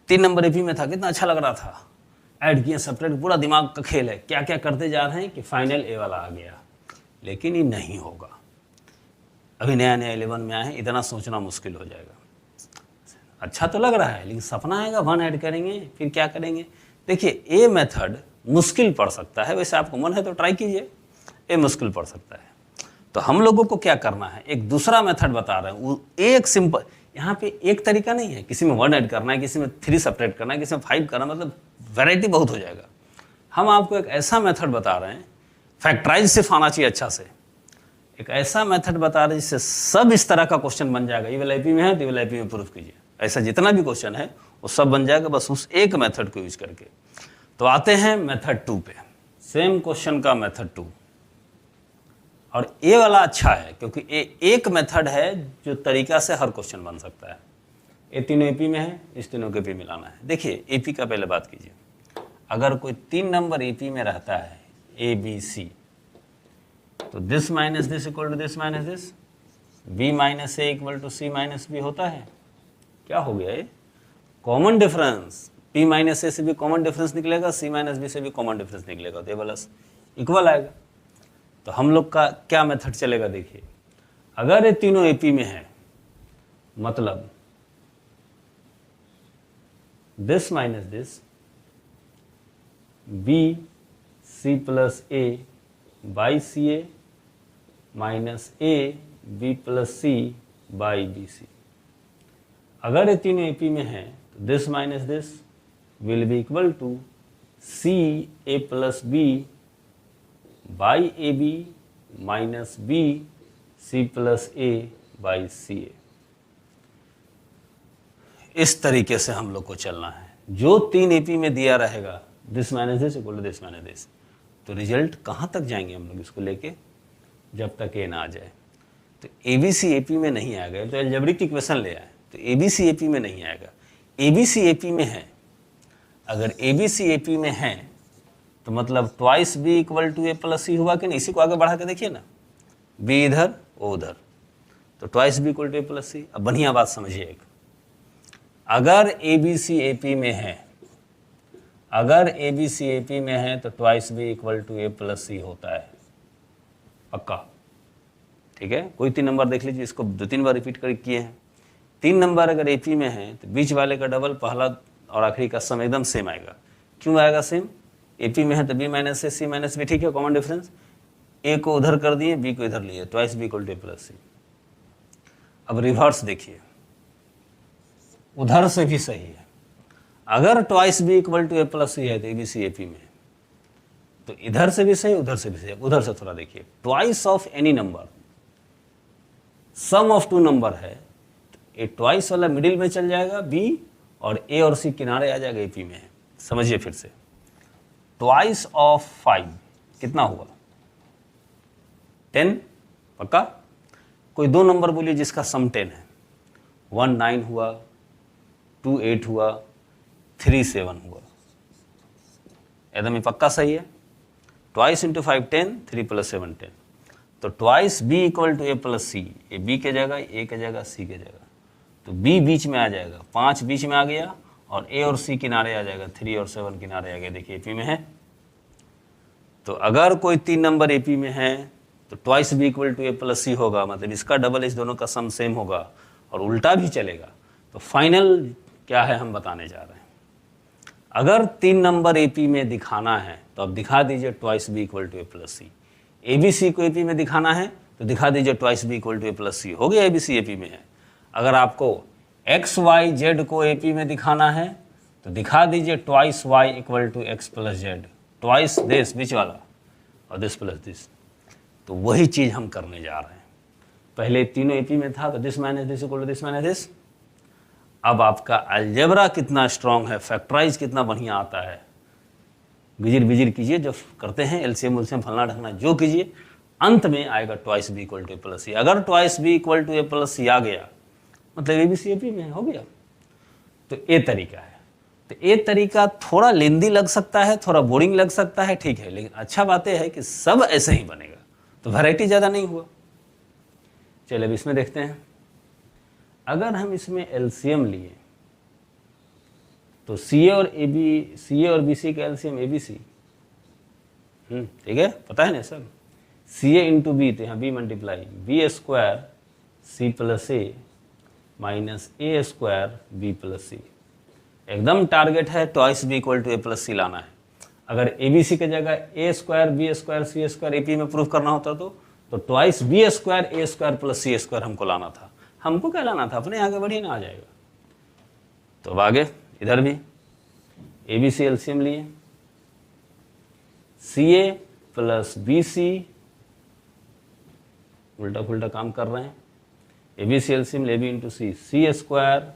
3 नंबर AP में था, कितना अच्छा लग रहा था। ऐड किए, सब्ट्रैक्ट, पूरा दिमाग का खेल है, क्या क्या करते जा रहे हैं कि फाइनल A वाला आ गया। लेकिन ये नहीं होगा, अभी नया नया 11 में आए हैं, इतना सोचना मुश्किल हो जाएगा। अच्छा तो लग रहा है, लेकिन सपना आएगा 1 ऐड करेंगे फिर क्या करेंगे। देखिए ये मेथड मुश्किल पड़ सकता है, वैसे आपको मन है तो ट्राई कीजिए, ये मुश्किल पड़ सकता है। तो हम लोगों को क्या करना है, एक दूसरा मेथड बता रहे हैं। वो एक सिंपल, यहाँ पे एक तरीका नहीं है, किसी में 1 ऐड करना है, किसी में 3 सब्ट्रैक्ट करना है, किसी में 5 करना, मतलब वैरायटी बहुत हो जाएगा। हम आपको एक ऐसा मेथड बता रहे हैं, फैक्टराइज सिर्फ आना चाहिए अच्छा से, एक ऐसा मेथड बता रहे हैं जिससे सब इस तरह का क्वेश्चन बन जाएगा। ये वाला AP में है तो ये वाला AP में प्रूफ कीजिए, ऐसा जितना भी क्वेश्चन है वो सब बन जाएगा, बस उस एक मेथड को यूज करके। तो आते हैं मेथड 2 पे, सेम क्वेश्चन का मेथड 2। और ये वाला अच्छा है क्योंकि ये एक मेथड है जो तरीका से हर क्वेश्चन बन सकता है। ये तीनों AP में है, इस तीनों के AP मिलाना है। देखिए AP का पहले बात कीजिए, अगर कोई 3 नंबर AP में रहता है ABC, तो this minus this equal to this minus this, B minus A equal to C minus B होता है। क्या हो गया ये? Common difference. P minus A से भी कॉमन डिफरेंस निकलेगा, C माइनस B से भी कॉमन डिफरेंस निकलेगा, तो ये वाला इक्वल आएगा। तो हम लोग का क्या मेथड चलेगा? देखिए अगर ये तीनों AP में है, मतलब this minus this, B C plus A by CA minus A B plus C by BC। अगर ये तीनों AP में है तो this minus this will be equal to C A plus B by AB minus B C plus A by CA। इस तरीके से हम लोग को चलना है। जो 3 AP में दिया रहेगा, this minus this equal to this minus this, तो रिजल्ट कहाँ तक जाएंगे हम लोग इसको लेके, जब तक ये ना आ जाए। तो ABC AP में नहीं आएगा, तो अलजेब्रिक इक्वेशन ले आए, तो ABC AP में नहीं आएगा। ABC AP में है, अगर ABC AP में है तो मतलब twice B equal to A plus C हुआ कि नहीं। इसी को आगे बढ़ा के देखिए ना, B इधर O उधर, तो twice B equal to A plus C। अब बढ़िया बात समझिए, एक अगर ABC AP में है, अगर ABC AP में है तो twice B equal to A plus C होता है, पक्का। ठीक है, कोई 3 नंबर देख लीजिए, इसको 2-3 बार रिपीट कर किए हैं। 3 नंबर अगर AP में है तो बीच वाले का डबल, पहला और आखिरी का सम एकदम सेम आएगा। क्यों आएगा सेम? AP में है तो B minus C minus B, ठीक है, कॉमन डिफरेंस। A को उधर कर दिए, B को इधर लिए, twice B equal to A plus C। अब रिवर्स देखिए, उधर से भी सही है। अगर twice B equal to A plus C है तो ABC AP में है, तो इधर से भी सही, उधर से भी सही। उधर से थोड़ा देखिए, twice of any number, sum of two number है, तो ए ट्वाइस वाला मिडिल में चल जाएगा B, और A और C किनारे आ जाएगा, AP में है। समझिए फिर से, ट्वाइस ऑफ 5 कितना हुआ? 10, पक्का? कोई दो नंबर बोलिए जिसका सम 10 है। 1 9 हुआ, 2 8 हुआ, 3 7 हुआ, एकदम ही पक्का सही है। ट्वाइस इंटू 5 10, 3 प्लस 7 10, तो twice B equal to A plus C, ये B के जगह, A के जगह, C के जगह, तो B बीच में आ जाएगा, 5 बीच में आ गया, और A और C किनारे आ जाएगा, 3 और 7 किनारे आ गया। देखिए AP में है, तो अगर कोई 3 नंबर AP में है तो twice B equal to A plus C होगा, मतलब इसका डबल इस दोनों का सम सेम होगा, और उल्टा भी चलेगा। तो फाइनल क्या है हम बताने जा रहे हैं। अगर 3 नंबर AP में दिखाना है तो अब दिखा दीजिए twice B equal to A plus C। ABC को AP में दिखाना है तो दिखा दीजिए twice B equal to A plus C, हो गया ABC AP में है। अगर आपको X Y Z को AP में दिखाना है तो दिखा दीजिए twice Y equal to X plus Z, twice this बीच वाला और दिस प्लस दिस। तो वही चीज़ हम करने जा रहे हैं। पहले तीनों AP में था तो this minus this equal to this minus this. अब आपका अलजेब्रा कितना स्ट्रांग है, फैक्टराइज कितना बढ़िया आता है, गिजिर बिजिर कीजिए, जब करते हैं एलसीएम उलसीएम फलना ढकना जो कीजिए, अंत में आएगा twice B equal to A plus C। अगर twice B equal to A plus C आ गया मतलब ABC AP में हो गया। तो ये तरीका है। तो ये तरीका थोड़ा लेंदी लग सकता है, थोड़ा बोरिंग लग सकता है, ठीक है, लेकिन अच्छा बात है कि सब ऐसे ही बनेगा, तो वैरायटी ज़्यादा नहीं हुआ। चलिए अब इसमें देखते हैं। अगर हम इसमें एलसीएम लिए तो CA और BC का एलसीएम ABC, ठीक है, पता है ना सब। CA इंटू B, तो यहाँ B multiply B square C plus A minus A square B plus C। एकदम टारगेट है twice B equal to A plus C लाना है। अगर ABC के जगह A square B square C square AP में प्रूफ करना होता तो twice B square A square plus C square हमको लाना था। हमको क्या लाना था, अपने आगे बढ़िए ना, आ जाएगा। तो अब आगे इधर भी ABC एलसीएम लिए, CA प्लस BC, उल्टा पुल्टा काम कर रहे हैं। ABC एलसीएम ले B into C square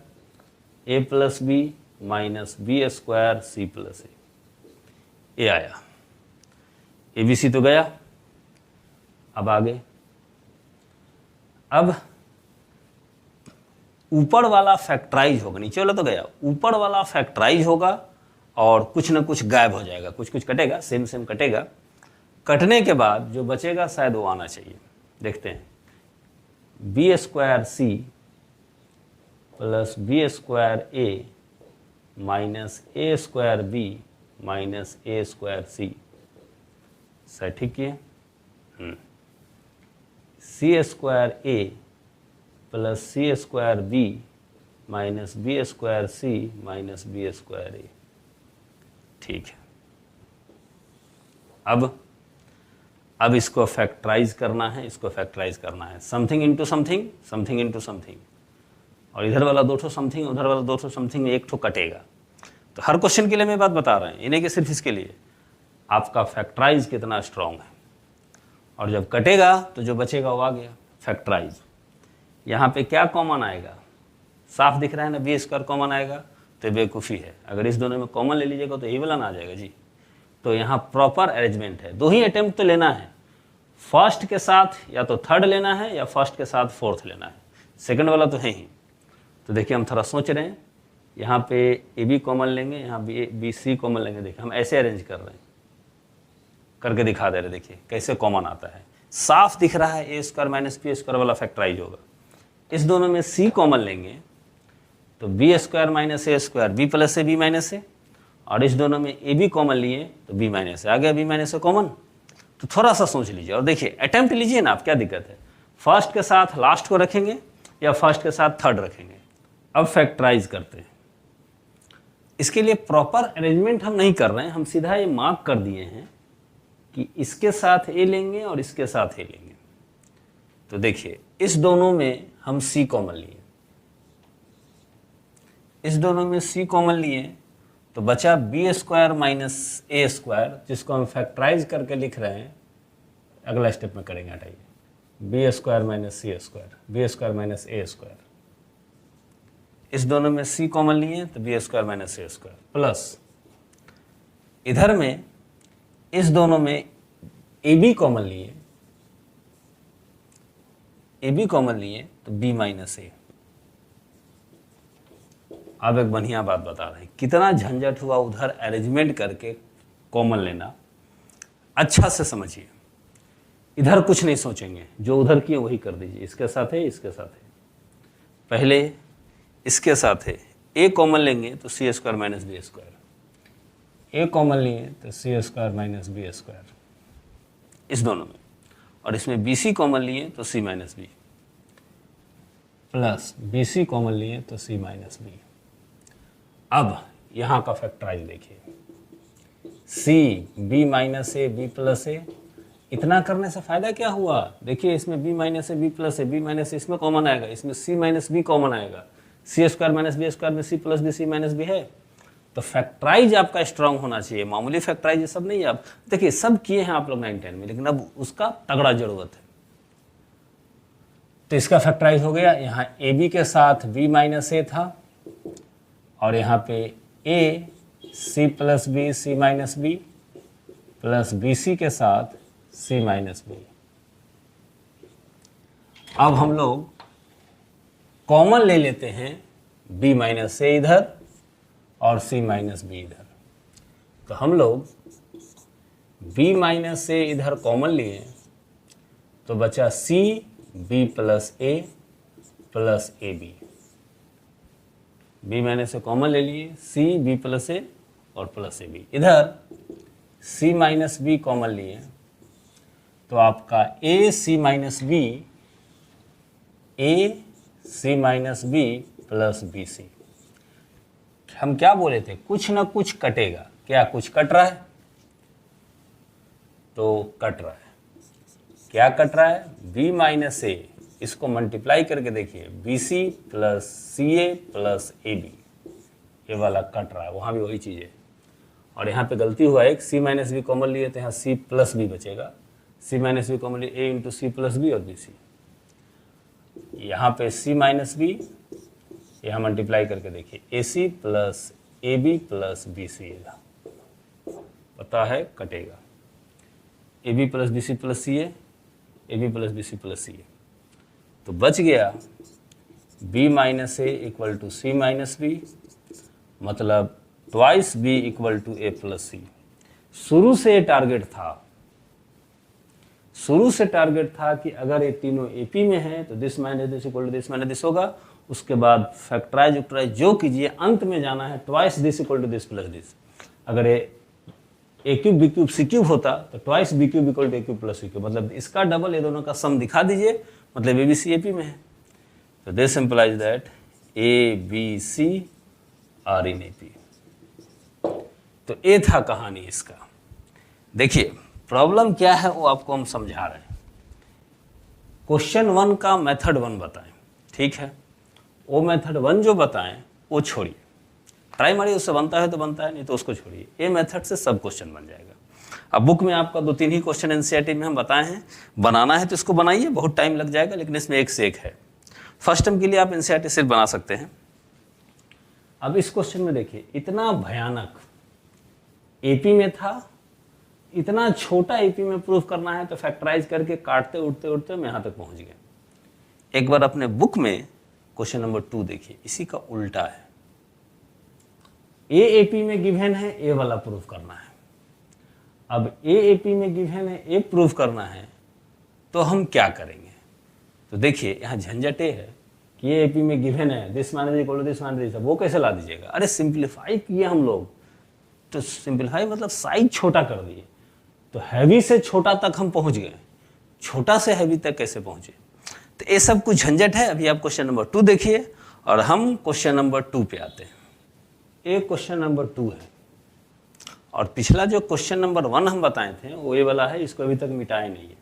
A plus B minus B square C plus A, ये आया। ABC तो गया। अब आगे, अब ऊपर वाला फैक्टराइज होगा, नीचे वाला तो गया, ऊपर वाला फैक्टराइज होगा और कुछ ना कुछ गायब हो जाएगा, कुछ कुछ कटेगा, सेम सेम कटेगा। कटने के बाद जो बचेगा शायद वो आना चाहिए। देखते हैं, B square C plus B square A minus A square B minus A square C, सही ठीक किए। C square A plus C square B minus B square C minus B square A, ठीक है। अब इसको फैक्टराइज करना है, इसको फैक्टराइज करना है, something into something, something into something, और इधर वाला 2 समथिंग, उधर वाला 2 समथिंग में एक ठो कटेगा। तो हर क्वेश्चन के लिए मैं बात बता रहे हैं, इन्हें कि सिर्फ इसके लिए आपका फैक्टराइज कितना स्ट्रांग है। और जब कटेगा तो जो बचेगा वो आ गया फैक्टराइज। यहाँ पे क्या कॉमन आएगा, साफ दिख रहा है ना, B स्क्वायर कॉमन आएगा, तो बेवकूफ़ी है। अगर इस दोनों में कॉमन ले लीजिएगा तो यही वाला ना आ जाएगा जी। तो यहाँ प्रॉपर अरेंजमेंट है, 2 ही अटेम्प्ट तो लेना है, फर्स्ट के साथ या तो थर्ड लेना है या फर्स्ट के साथ फोर्थ लेना है, सेकंड वाला तो है ही। तो देखिए हम थोड़ा सोच रहे हैं, यहाँ पे AB कॉमन लेंगे, यहाँ BC कॉमन लेंगे। देखिए हम ऐसे अरेंज कर रहे हैं, करके दिखा दे रहे, देखिए कैसे कॉमन आता है, साफ दिख रहा है। A square minus B square वाला फैक्टराइज होगा। इस दोनों में C कॉमन लेंगे तो B square minus A square B plus A B minus A, और इस दोनों में AB कॉमन लिए तो B माइनस A आ गया, B माइनस A कॉमन। तो थोड़ा सा सोच लीजिए और देखिए, अटेम्प्ट लीजिए ना आप, क्या दिक्कत है, फर्स्ट के साथ लास्ट को रखेंगे या फर्स्ट के साथ थर्ड रखेंगे। अब फैक्टराइज करते हैं। इसके लिए प्रॉपर अरेंजमेंट हम नहीं कर रहे हैं, हम सीधा ये मार्क कर दिए हैं कि इसके साथ ए लेंगे और इसके साथ ए लेंगे। तो देखिए इस दोनों में हम सी कॉमन लिए, इस दोनों में सी कॉमन लिए तो बचा B square minus A square, जिसको हम फैक्टराइज करके लिख रहे हैं, अगला स्टेप में करेंगे, हटाइए, B square minus C square, B square minus A square, इस दोनों में सी कॉमन लिए तो B square minus A square, plus इधर में इस दोनों में ए बी कॉमन लिए, ए बी कॉमन लिए तो बी माइनस ए। अब एक बढ़िया बात बता रहे हैं, कितना झंझट हुआ उधर अरेंजमेंट करके कॉमन लेना, अच्छा से समझिए, इधर कुछ नहीं सोचेंगे, जो उधर किए वही कर दीजिए, इसके साथ है, इसके साथ है, पहले इसके साथ है, ए कॉमन लेंगे तो सी स्क्वायर माइनस बी स्क्वायर, ए कॉमन लिए तो सी स्क्वायर माइनस बी स्क्वायर इस दोनों में, और इसमें बी सी कॉमन लिए तो C minus B, plus B C common लिए तो सी माइनस बी। अब यहाँ का फैक्टराइज देखिए, C B minus A B plus A, इतना करने से फायदा क्या हुआ, देखिए इसमें B minus A B plus A, B minus A इसमें कॉमन आएगा, इसमें सी माइनस बी कॉमन आएगा, C square minus B square में C plus B C minus B है, तो फैक्टराइज आपका स्ट्रांग होना चाहिए, मामूली फैक्टराइज ये सब नहीं है। आप देखिए सब किए हैं आप लोग 9-10 में, लेकिन अब उसका तगड़ा जरूरत है। तो इसका फैक्टराइज हो गया, यहाँ ए बी के साथ बी माइनस ए था, और यहाँ पे A C plus B C minus B, plus B C के साथ सी माइनस बी। अब हम लोग कॉमन ले लेते हैं बी माइनस ए इधर और सी माइनस बी इधर, तो हम लोग बी माइनस ए इधर कॉमन लिए तो बचा C B plus A plus A B, B minus A common ले लिए, सी बी प्लस ए और प्लस ए बी, इधर सी माइनस बी कॉमन लिए तो आपका A C minus B, A C minus B plus B C. हम क्या बोले थे, कुछ ना कुछ कटेगा, क्या कुछ कट रहा है, तो कट रहा है, क्या कट रहा है, बी माइनस ए, इसको मल्टीप्लाई करके देखिए, B C plus C A plus A B, ये वाला कट रहा है, वहाँ भी वही चीज़ है। और यहाँ पे गलती हुआ एक सी माइनस बी कॉमन लिए तो यहाँ सी प्लस बी बचेगा, सी माइनस बी कॉमन लिए A into C plus B और बी सी, यहाँ पे सी माइनस बी, यहाँ मल्टीप्लाई करके देखिए, A C plus A B plus B C, पता है कटेगा, A B plus B C plus C A B plus B C plus C, तो बच गया b minus A equal to C minus B, मतलब twice b equal to A plus C. शुरू से target था, शुरू से टारगेट था कि अगर ये तीनों एपी में है तो this minus this equal to this minus this होगा, उसके बाद फैक्टराइज उक्टराइज जो कीजिए, अंत में जाना है twice this equal to this plus this. अगर ये A cube B cube C cube होता तो twice B cube equal to A cube plus C cube, मतलब इसका डबल ये दोनों का सम दिखा दीजिए, मतलब A B C A P में है। तो this implies that A B C are in A P. तो ये था कहानी इसका। देखिए प्रॉब्लम क्या है वो आपको हम समझा रहे हैं। क्वेश्चन 1 का मेथड 1 बताएं, ठीक है, वो मेथड 1 जो बताएं वो छोड़िए, ट्राई मारिए, उससे बनता है तो बनता है, नहीं तो उसको छोड़िए, ये मेथड से सब क्वेश्चन बन जाएगा। अब बुक में आपका 2-3 ही क्वेश्चन एनसीईआरटी में हम बताए हैं, बनाना है तो इसको बनाइए, बहुत टाइम लग जाएगा, लेकिन इसमें एक से एक है। फर्स्ट टर्म के लिए आप एनसीईआरटी सिर्फ बना सकते हैं। अब इस क्वेश्चन में देखिए, इतना भयानक एपी में था, इतना छोटा एपी में प्रूफ करना है तो फैक्टराइज करके काटते उठते उठते हम यहाँ तक पहुँच गए। एक बार अपने बुक में क्वेश्चन नंबर 2 देखिए, इसी का उल्टा है। ए एपी में गिवन है, ए वाला प्रूफ करना है। अब ए एपी में गिवन है, ए प्रूफ करना है, तो हम क्या करेंगे? तो देखिए यहाँ झंझट है कि ए एपी में गिवन है, this minus equal to this minus this, वो कैसे ला दीजिएगा? अरे सिंप्लीफाई किए हम लोग, तो सिंप्लीफाई मतलब साइज छोटा कर दिए, तो हैवी से छोटा तक हम पहुंच गए, छोटा से हैवी तक कैसे पहुंचे? तो ये सब कुछ झंझट है। अभी आप क्वेश्चन नंबर 2 देखिए और हम क्वेश्चन नंबर 2 पे आते हैं। ये क्वेश्चन नंबर 2 है, और पिछला जो क्वेश्चन नंबर 1 हम बताए थे वो ये वाला है, इसको अभी तक मिटाए नहीं है।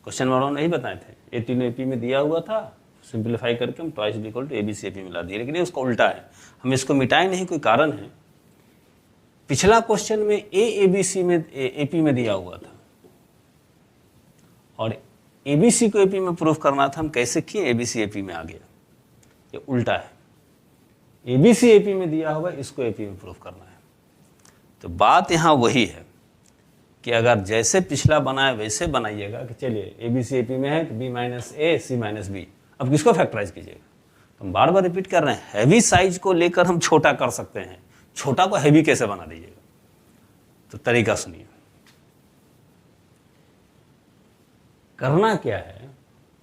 क्वेश्चन नंबर 1 नहीं बताए थे, ये तीनों एपी में दिया हुआ था, सिंप्लीफाई करके हम twice B equal to ABC AP मिला दिए, लेकिन ये उसका उल्टा है, हम इसको मिटाए नहीं, कोई कारण है। पिछला क्वेश्चन में ABC में AP में दिया हुआ था और ABC को AP में प्रूफ करना था, हम कैसे किए, ABC AP में आ गया, ये उल्टा है। ABC AP में दिया हुआ, इसको AP में प्रूफ करना है। तो बात यहाँ वही है कि अगर जैसे पिछला बनाए वैसे बनाइएगा कि चलिए ABC AP में है तो B minus A C minus B, अब किसको फैक्टराइज कीजिएगा। तो हम बार बार रिपीट कर रहे हैं, हैवी साइज को लेकर हम छोटा कर सकते हैं, छोटा को हैवी कैसे बना दीजिएगा। तो तरीका सुनिए, करना क्या है,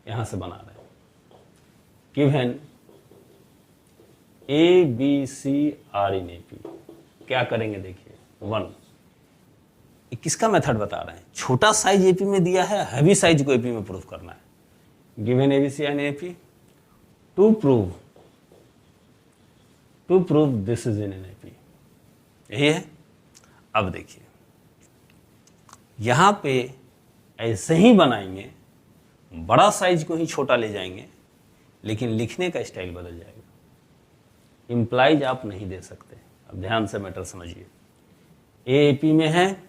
यहां से बना रहे हैं, given ABC are in AP, क्या करेंगे देखिए, 1, किसका मेथड बता रहे हैं, छोटा साइज एपी में दिया है, हैवी साइज को एपी में प्रूफ करना है। Given ABC and AP to prove this is in an AP, यही है। अब देखिए यहां पे ऐसे ही बनाएंगे, बड़ा साइज को ही छोटा ले जाएंगे, लेकिन लिखने का स्टाइल बदल जाएगा, इम्प्लाइज आप नहीं दे सकते। अब ध्यान से मैटर समझिए, ए एपी में है,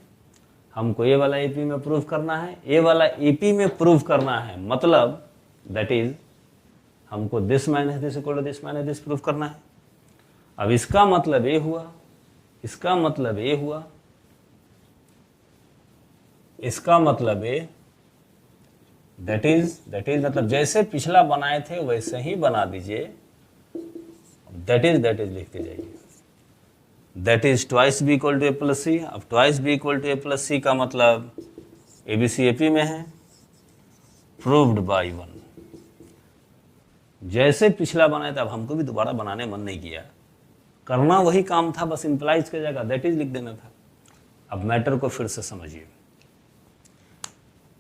हमको ये वाला एपी में प्रूफ करना है, ये वाला एपी में प्रूफ करना है, मतलब दैट इज हमको this minus this equal to this minus this proof करना है। अब इसका मतलब ये हुआ, इसका मतलब ये हुआ, इसका मतलब ये, दैट इज मतलब जैसे पिछला बनाए थे वैसे ही बना दीजिए, दैट इज लिखते जाइए, that is twice B equal to A plus C. अब twice B equal to A plus C का मतलब ABC AP में है, प्रूव्ड बाय 1। जैसे पिछला बनाया था, अब हमको भी दोबारा बनाने मन नहीं किया, करना वही काम था, बस इंप्लाइज की जगह दैट इज लिख देना था। अब मैटर को फिर से समझिए,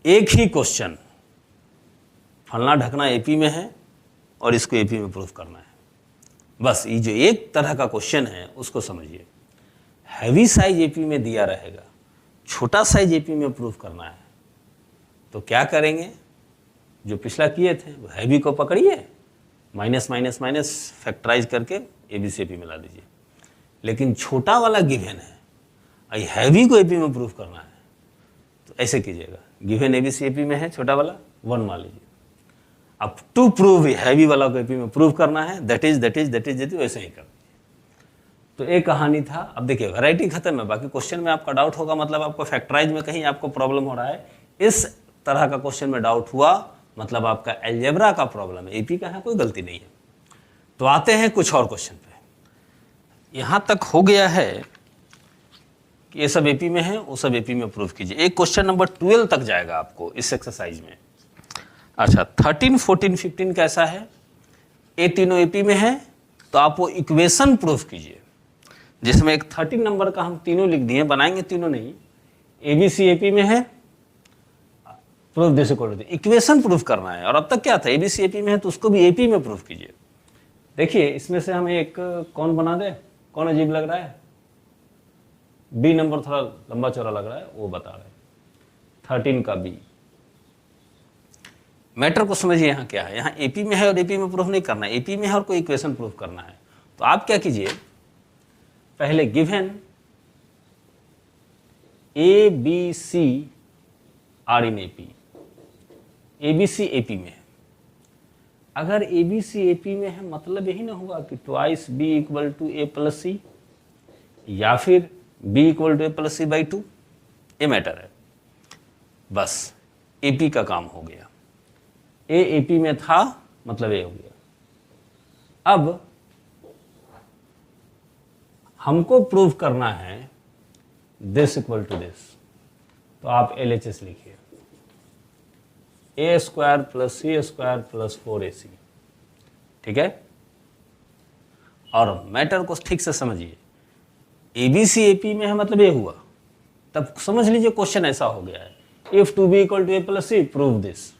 एक ही क्वेश्चन, फलना ढकना AP में है और इसको AP में प्रूफ करना है, बस ये जो एक तरह का क्वेश्चन है उसको समझिए। हैवी साइज AP में दिया रहेगा, छोटा साइज AP में प्रूफ करना है, तो क्या करेंगे, जो पिछला किए थे वो हैवी को पकड़िए, माइनस माइनस माइनस फैक्टराइज करके ABC AP मिला दीजिए। लेकिन छोटा वाला गिवन है, आई हैवी को AP में प्रूफ करना है, तो ऐसे कीजिएगा, गिवन ABC AP में है, छोटा वाला 1 मान लीजिए। अब टू प्रूव हैवी वाला को AP में प्रूव करना है, दैट इज वैसे ही कर दीजिए। तो एक कहानी था। अब देखिए वैरायटी खत्म है, बाकी क्वेश्चन में आपका डाउट होगा, मतलब आपको फैक्टराइज में कहीं आपको प्रॉब्लम हो रहा है, इस तरह का क्वेश्चन में डाउट हुआ, मतलब आपका अलजेब्रा का प्रॉब्लम है, AP का है, कोई गलती नहीं है। तो आते हैं कुछ और क्वेश्चन पे। यहां तक हो गया है कि ये सब AP में है, वो सब AP में प्रूफ कीजिए। एक क्वेश्चन नंबर 12 तक जाएगा आपको इस एक्सरसाइज में। अच्छा, 13, 14, 15 कैसा है, ये तीनों AP में है, तो आप वो इक्वेशन प्रूफ कीजिए, जिसमें एक 13 नंबर का हम तीनों लिख दिए, बनाएंगे तीनों नहीं, ABC AP में है, proof this equal to, equation proof करना है। और अब तक क्या था, ABC AP में है तो उसको भी AP में प्रूफ कीजिए। देखिए इसमें से हमें एक कौन बना दे, कौन अजीब लग रहा है, B नंबर थोड़ा लंबा चौड़ा लग रहा है, वो बता रहे, 13 का B। मैटर को समझिए, यहाँ क्या है, यहाँ AP में है और AP में प्रूफ नहीं करना है, AP में है और कोई इक्वेशन प्रूफ करना है। तो आप क्या कीजिए, पहले given ABC are in AP, ABC AP में है। अगर ABC AP में है, मतलब यही ना होगा कि twice B equal to A plus C, या फिर B equal to A plus C by 2, ये मैटर है। बस AP का काम हो गया, A AP में था, मतलब ये हो गया। अब हमको प्रूव करना है दिस इक्वल टू दिस, तो आप LHS लिखिए, A square plus C square plus 4AC, ठीक है। और मैटर को ठीक से समझिए, ABC AP में है, मतलब ये हुआ, तब समझ लीजिए क्वेश्चन ऐसा हो गया है, if 2B equal to A plus C prove this,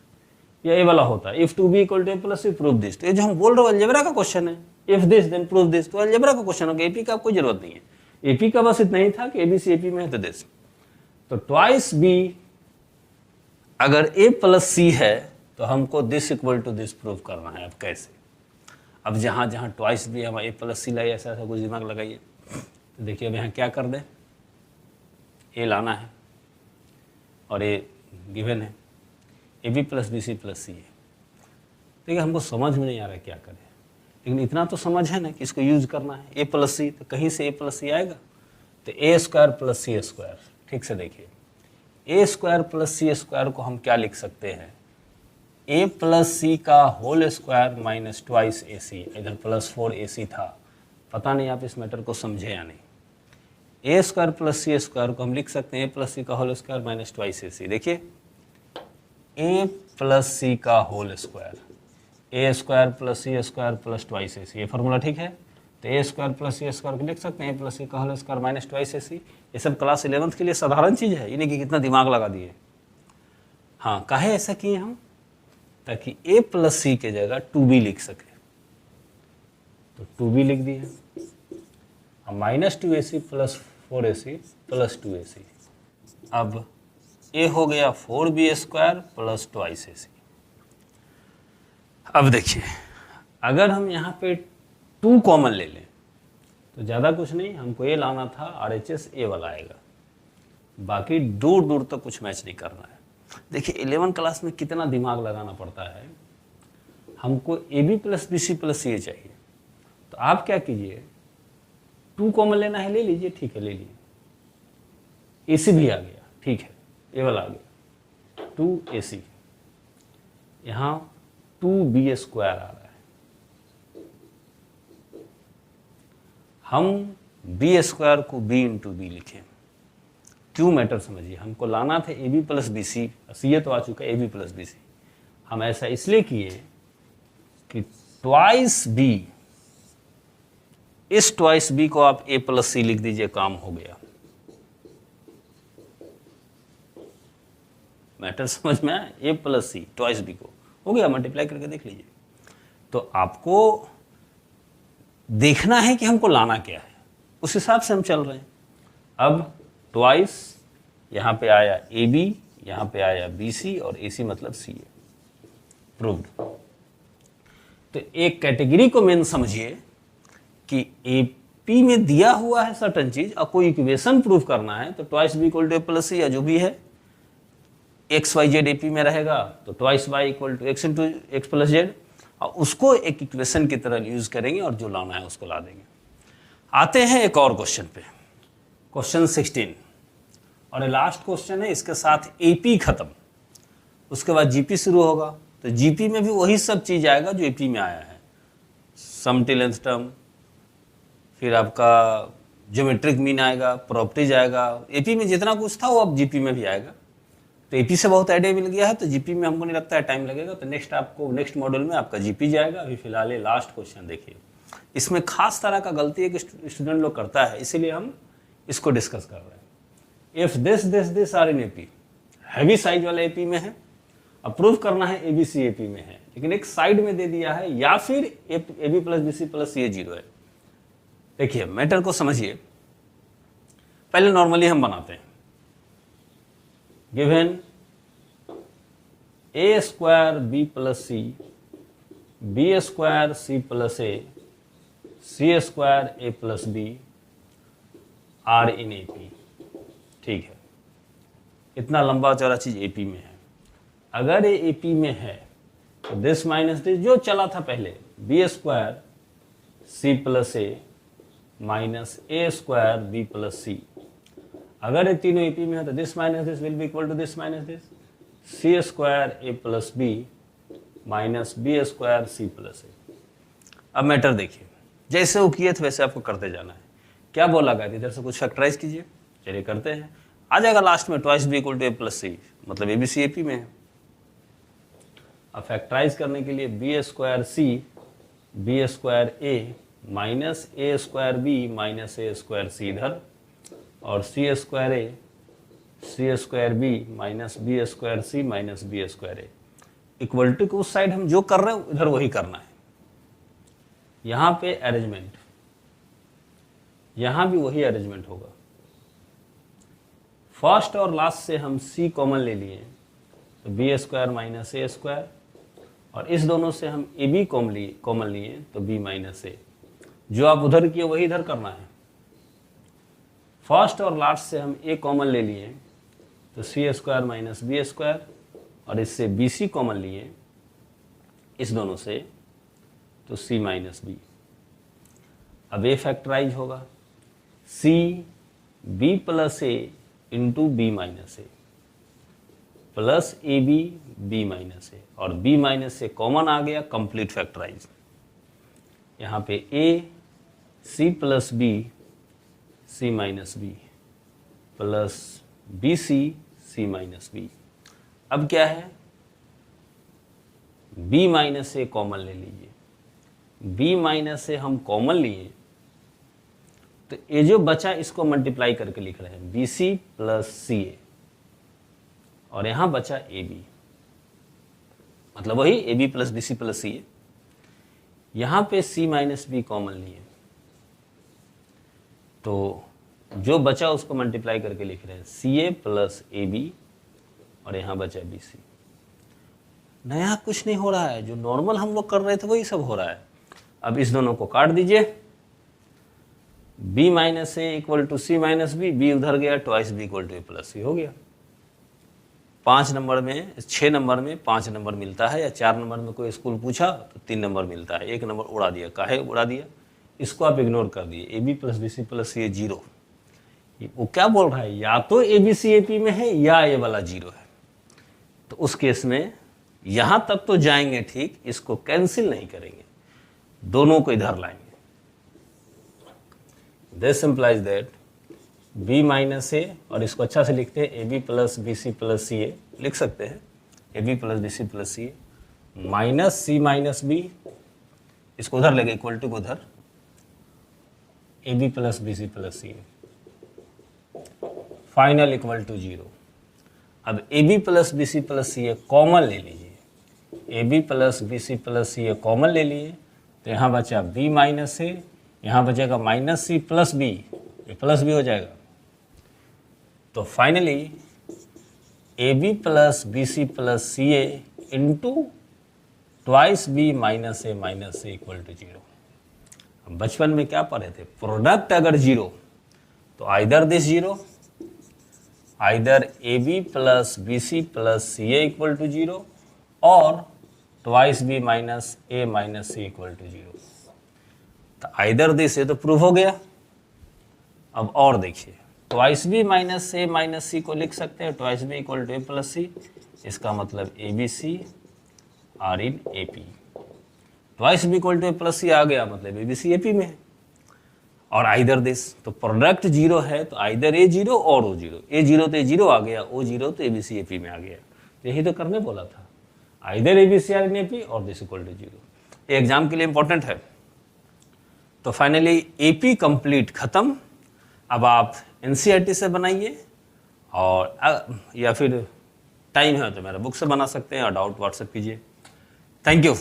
या ए वाला होता है, if two B equal to A plus C prove this. तो ये जो हम बोल रहे हो अलजेब्रा का क्वेश्चन है, if this then prove this, तो अलजेब्रा का क्वेश्चन होगा, एपी का कोई जरूरत नहीं है। एपी का बस इतना ही था कि एबीसी एपी में है तो दिस। तो ट्वाइस बी अगर ए प्लस सी है तो हमको this equal to this prove करना है। अब कैसे? अब जहाँ जहाँ ट्वाइस बी हम ए प्लस सी लाइए, ऐसा ऐसा कुछ दिमाग लगाइए। तो देखिए अब यहाँ क्या कर दें, ए लाना है और ए गिवन है, A B plus B C plus C है। देखिए हमको समझ में नहीं आ रहा क्या करें, लेकिन इतना तो समझ है ना कि इसको यूज करना है। ए प्लस सी, तो कहीं से ए प्लस सी आएगा, तो ए स्क्वायर प्लस सी स्क्वायर। ठीक से देखिए, ए स्क्वायर प्लस सी स्क्वायर को हम क्या लिख सकते हैं, ए प्लस सी का होल स्क्वायर माइनस ट्वाइस ए सी। इधर प्लस 4 ए सी था, पता नहीं आप इस मैटर को समझे या नहीं। ए स्क्वायर प्लस सी स्क्वायर को हम लिख सकते हैं ए प्लस सी का होल स्क्वायर माइनस ट्वाइस ए सी। देखिए ए प्लस सी का होल स्क्वायर, ए स्क्वायर प्लस सी स्क्वायर प्लस ट्वाइस ए सी, ये फार्मूला ठीक है। तो ए स्क्वायर प्लस सी स्क्वायर को लिख सकते हैं ए प्लस सी का होल स्क्वायर माइनस ट्वाइस ए सी। ये सब क्लास 11th के लिए साधारण चीज़ है, यानी कि कितना दिमाग लगा दिए। हाँ, काहे ऐसा किए हम, ताकि ए प्लस सी के जगह 2b लिख सके, तो 2b लिख दिए। अब minus 2ac plus 4ac plus 2ac। अब ए हो गया 4b square plus twice ac। अब देखिए अगर हम यहाँ पे 2 कॉमन ले लें तो ज़्यादा कुछ नहीं, हमको ए लाना था, RHS ए वाला आएगा, बाकी दूर दूर तक कुछ मैच नहीं करना है। देखिए 11 क्लास में कितना दिमाग लगाना पड़ता है। हमको A B plus B C plus C चाहिए, तो आप क्या कीजिए, 2 कॉमन लेना है, ले लीजिए, ठीक है ले लीजिए। ए सी भी आ गया, ठीक है, ए वाला आ गया 2ac, यहाँ 2b स्क्वायर आ रहा है। हम b स्क्वायर को b इंटू बी लिखें, क्यों मैटर समझिए। हमको लाना था A B plus B C, C तो आ चुका है, A B plus B C. हम ऐसा इसलिए किए कि ट्वाइस बी, इस ट्वाइस बी को आप ए प्लस सी लिख दीजिए, काम हो गया। मैटर समझ में आया, ए प्लस सी ट्वाइस बी को हो गया, मल्टीप्लाई करके देख लीजिए। तो आपको देखना है कि हमको लाना क्या है, उस हिसाब से हम चल रहे हैं। अब ट्वाइस यहाँ पे आया ए बी, यहाँ पे आया बी सी, और ए सी मतलब सी है, प्रूव्ड। तो एक कैटेगरी को मेन समझिए कि ए पी में दिया हुआ है सर्टन चीज, और कोई इक्वेशन प्रूव करना है, तो twice B equal to A plus C या जो भी है, एक्स वाई जेड एपी में रहेगा, तो twice Y equal to X into X plus Z, और उसको एक इक्वेशन की तरह यूज करेंगे और जो लाना है उसको ला देंगे। आते हैं एक और क्वेश्चन पे, क्वेश्चन 16, और लास्ट क्वेश्चन है, इसके साथ एपी खत्म, उसके बाद जीपी शुरू होगा। तो जीपी में भी वही सब चीज आएगा जो एपी में आया है, सम टी लेंथ टर्म, फिर आपका ज्योमेट्रिक मीन आएगा, प्रॉपर्टीज आएगा। एपी में जितना कुछ था वो अब जीपी में भी आएगा। तो एपी से बहुत आइडिया मिल गया है, तो जीपी में हमको नहीं लगता है टाइम लगेगा। तो नेक्स्ट मॉड्यूल में आपका जीपी जाएगा। अभी फिलहाल ये लास्ट क्वेश्चन देखिए, इसमें खास तरह का गलती एक स्टूडेंट लोग करता है, इसीलिए हम इसको डिस्कस कर रहे हैं। If this are in AP, हैवी साइज वाला एपी में है, अप्रूव करना है एबीसी एपी में है, लेकिन एक साइड में दे दिया है, या फिर A B plus B C plus C 0 है। देखिए मैटर को समझिए, पहले नॉर्मली हम बनाते हैं, given A square B plus C, B square C plus A, C square A plus B are in AP. ठीक है, इतना लंबा चौड़ा चीज एपी में है। अगर ये एपी में है तो दिस माइनस दिस जो चला था पहले, B square C plus A minus A square B plus C. अगर ये तीनों एपी में है तो this minus this will be equal to this minus this, C square A plus B minus B square C plus A. अब matter देखिए, जैसे वो किए थे वैसे आपको करते जाना है। क्या बोला गया, इधर से कुछ फैक्टराइज कीजिए, चलिए करते हैं। आ जाएगा लास्ट में twice B equal to A plus C, मतलब ए बी सी एपी में है। अब फैक्टराइज करने के लिए B square C B square A minus A square B minus A square C इधर, और C square A C square B minus B square C minus B square A. Equality को उस साइड हम जो कर रहे हैं इधर वही करना है। यहाँ पे अरेंजमेंट, यहाँ भी वही अरेंजमेंट होगा। फर्स्ट और लास्ट से हम c कॉमन ले लिए तो B square minus A square, और इस दोनों से हम ए बी कॉमन लिए तो b माइनस ए। जो आप उधर किए वही इधर करना है। फर्स्ट और लास्ट से हम a कॉमन ले लिए तो सी स्क्वायर माइनस बी स्क्वायर, और इससे बी सी कॉमन लिए इस दोनों से तो c माइनस बी। अब a फैक्टराइज होगा, c b plus a into b minus a plus A B B minus a, और b माइनस से कॉमन आ गया, कंप्लीट फैक्टराइज। यहाँ पे a c plus b c minus B plus B C minus b. अब क्या है, b minus से कॉमन ले लीजिए, b माइनस से हम कॉमन लिए तो ये जो बचा इसको मल्टीप्लाई करके लिख रहे हैं, B C plus C A, और यहां बचा ए बी, मतलब वही a B plus B C plus C a. यहां पे c माइनस बी कॉमन लिए तो जो बचा उसको मल्टीप्लाई करके लिख रहे हैं, सी ए प्लस ए बी, और यहां बचा बी सी। नया कुछ नहीं हो रहा है, जो नॉर्मल हम लोग कर रहे थे वही सब हो रहा है। अब इस दोनों को काट दीजिए, b minus A equal to C minus B, b उधर गया, twice B equal to A plus c हो गया। 5 नंबर में 6 नंबर में 5 नंबर मिलता है, या 4 नंबर में कोई स्कूल पूछा तो 3 नंबर मिलता है, 1 नंबर उड़ा दिया। काहे उड़ा दिया, इसको आप इग्नोर कर दिए, a B plus B C plus C a 0। वो क्या बोल रहा है, या तो A B C A P में है या ये वाला 0 है। तो उस केस में यहां तक तो जाएंगे ठीक, इसको कैंसिल नहीं करेंगे, दोनों को इधर लाएंगे। This implies that b minus a, और इसको अच्छा से लिखते हैं A B plus B C plus C a, लिख सकते हैं A B plus B C plus C a minus c minus b, इसको उधर लेंगे इक्वल टू को उधर, a B plus B C plus C a, final equal to 0। अब a B plus B C plus C A common ले लीजिए, A B plus B C plus C A common ले लिए तो यहाँ बचा b माइनस ए, यहाँ बचेगा माइनस सी प्लस बी, ये प्लस बी हो जाएगा। तो finally A B plus B C plus C A into twice B minus A equal to 0। बचपन में क्या पढ़े थे, प्रोडक्ट अगर 0 तो either this 0, either A B plus B C plus C A equal to 0, और twice B minus C equal to 0। तो either this है तो प्रूव हो गया। अब और देखिए, ट्वाइस बी माइनस सी को लिख सकते हैं, twice B equal to A plus c, इसका मतलब A B C are in A P. Twice B equal to A plus c आ गया, मतलब A B C A P में है। और आइदर दिस, तो प्रोडक्ट 0 है तो आइदर ए 0 और ओ 0, ए 0 तो ए 0 आ गया, ओ 0 तो A B C A P में आ गया। यही तो करने बोला था, either A B C are in A P और दिस इक्वल टू 0। ये एग्जाम के लिए इंपॉर्टेंट है। तो फाइनली ए पी कंप्लीट खत्म। अब आप एनसीईआरटी से बनाइए, और या फिर टाइम है तो मेरा बुक से बना सकते हैं, और डाउट व्हाट्सएप कीजिए। Thank you.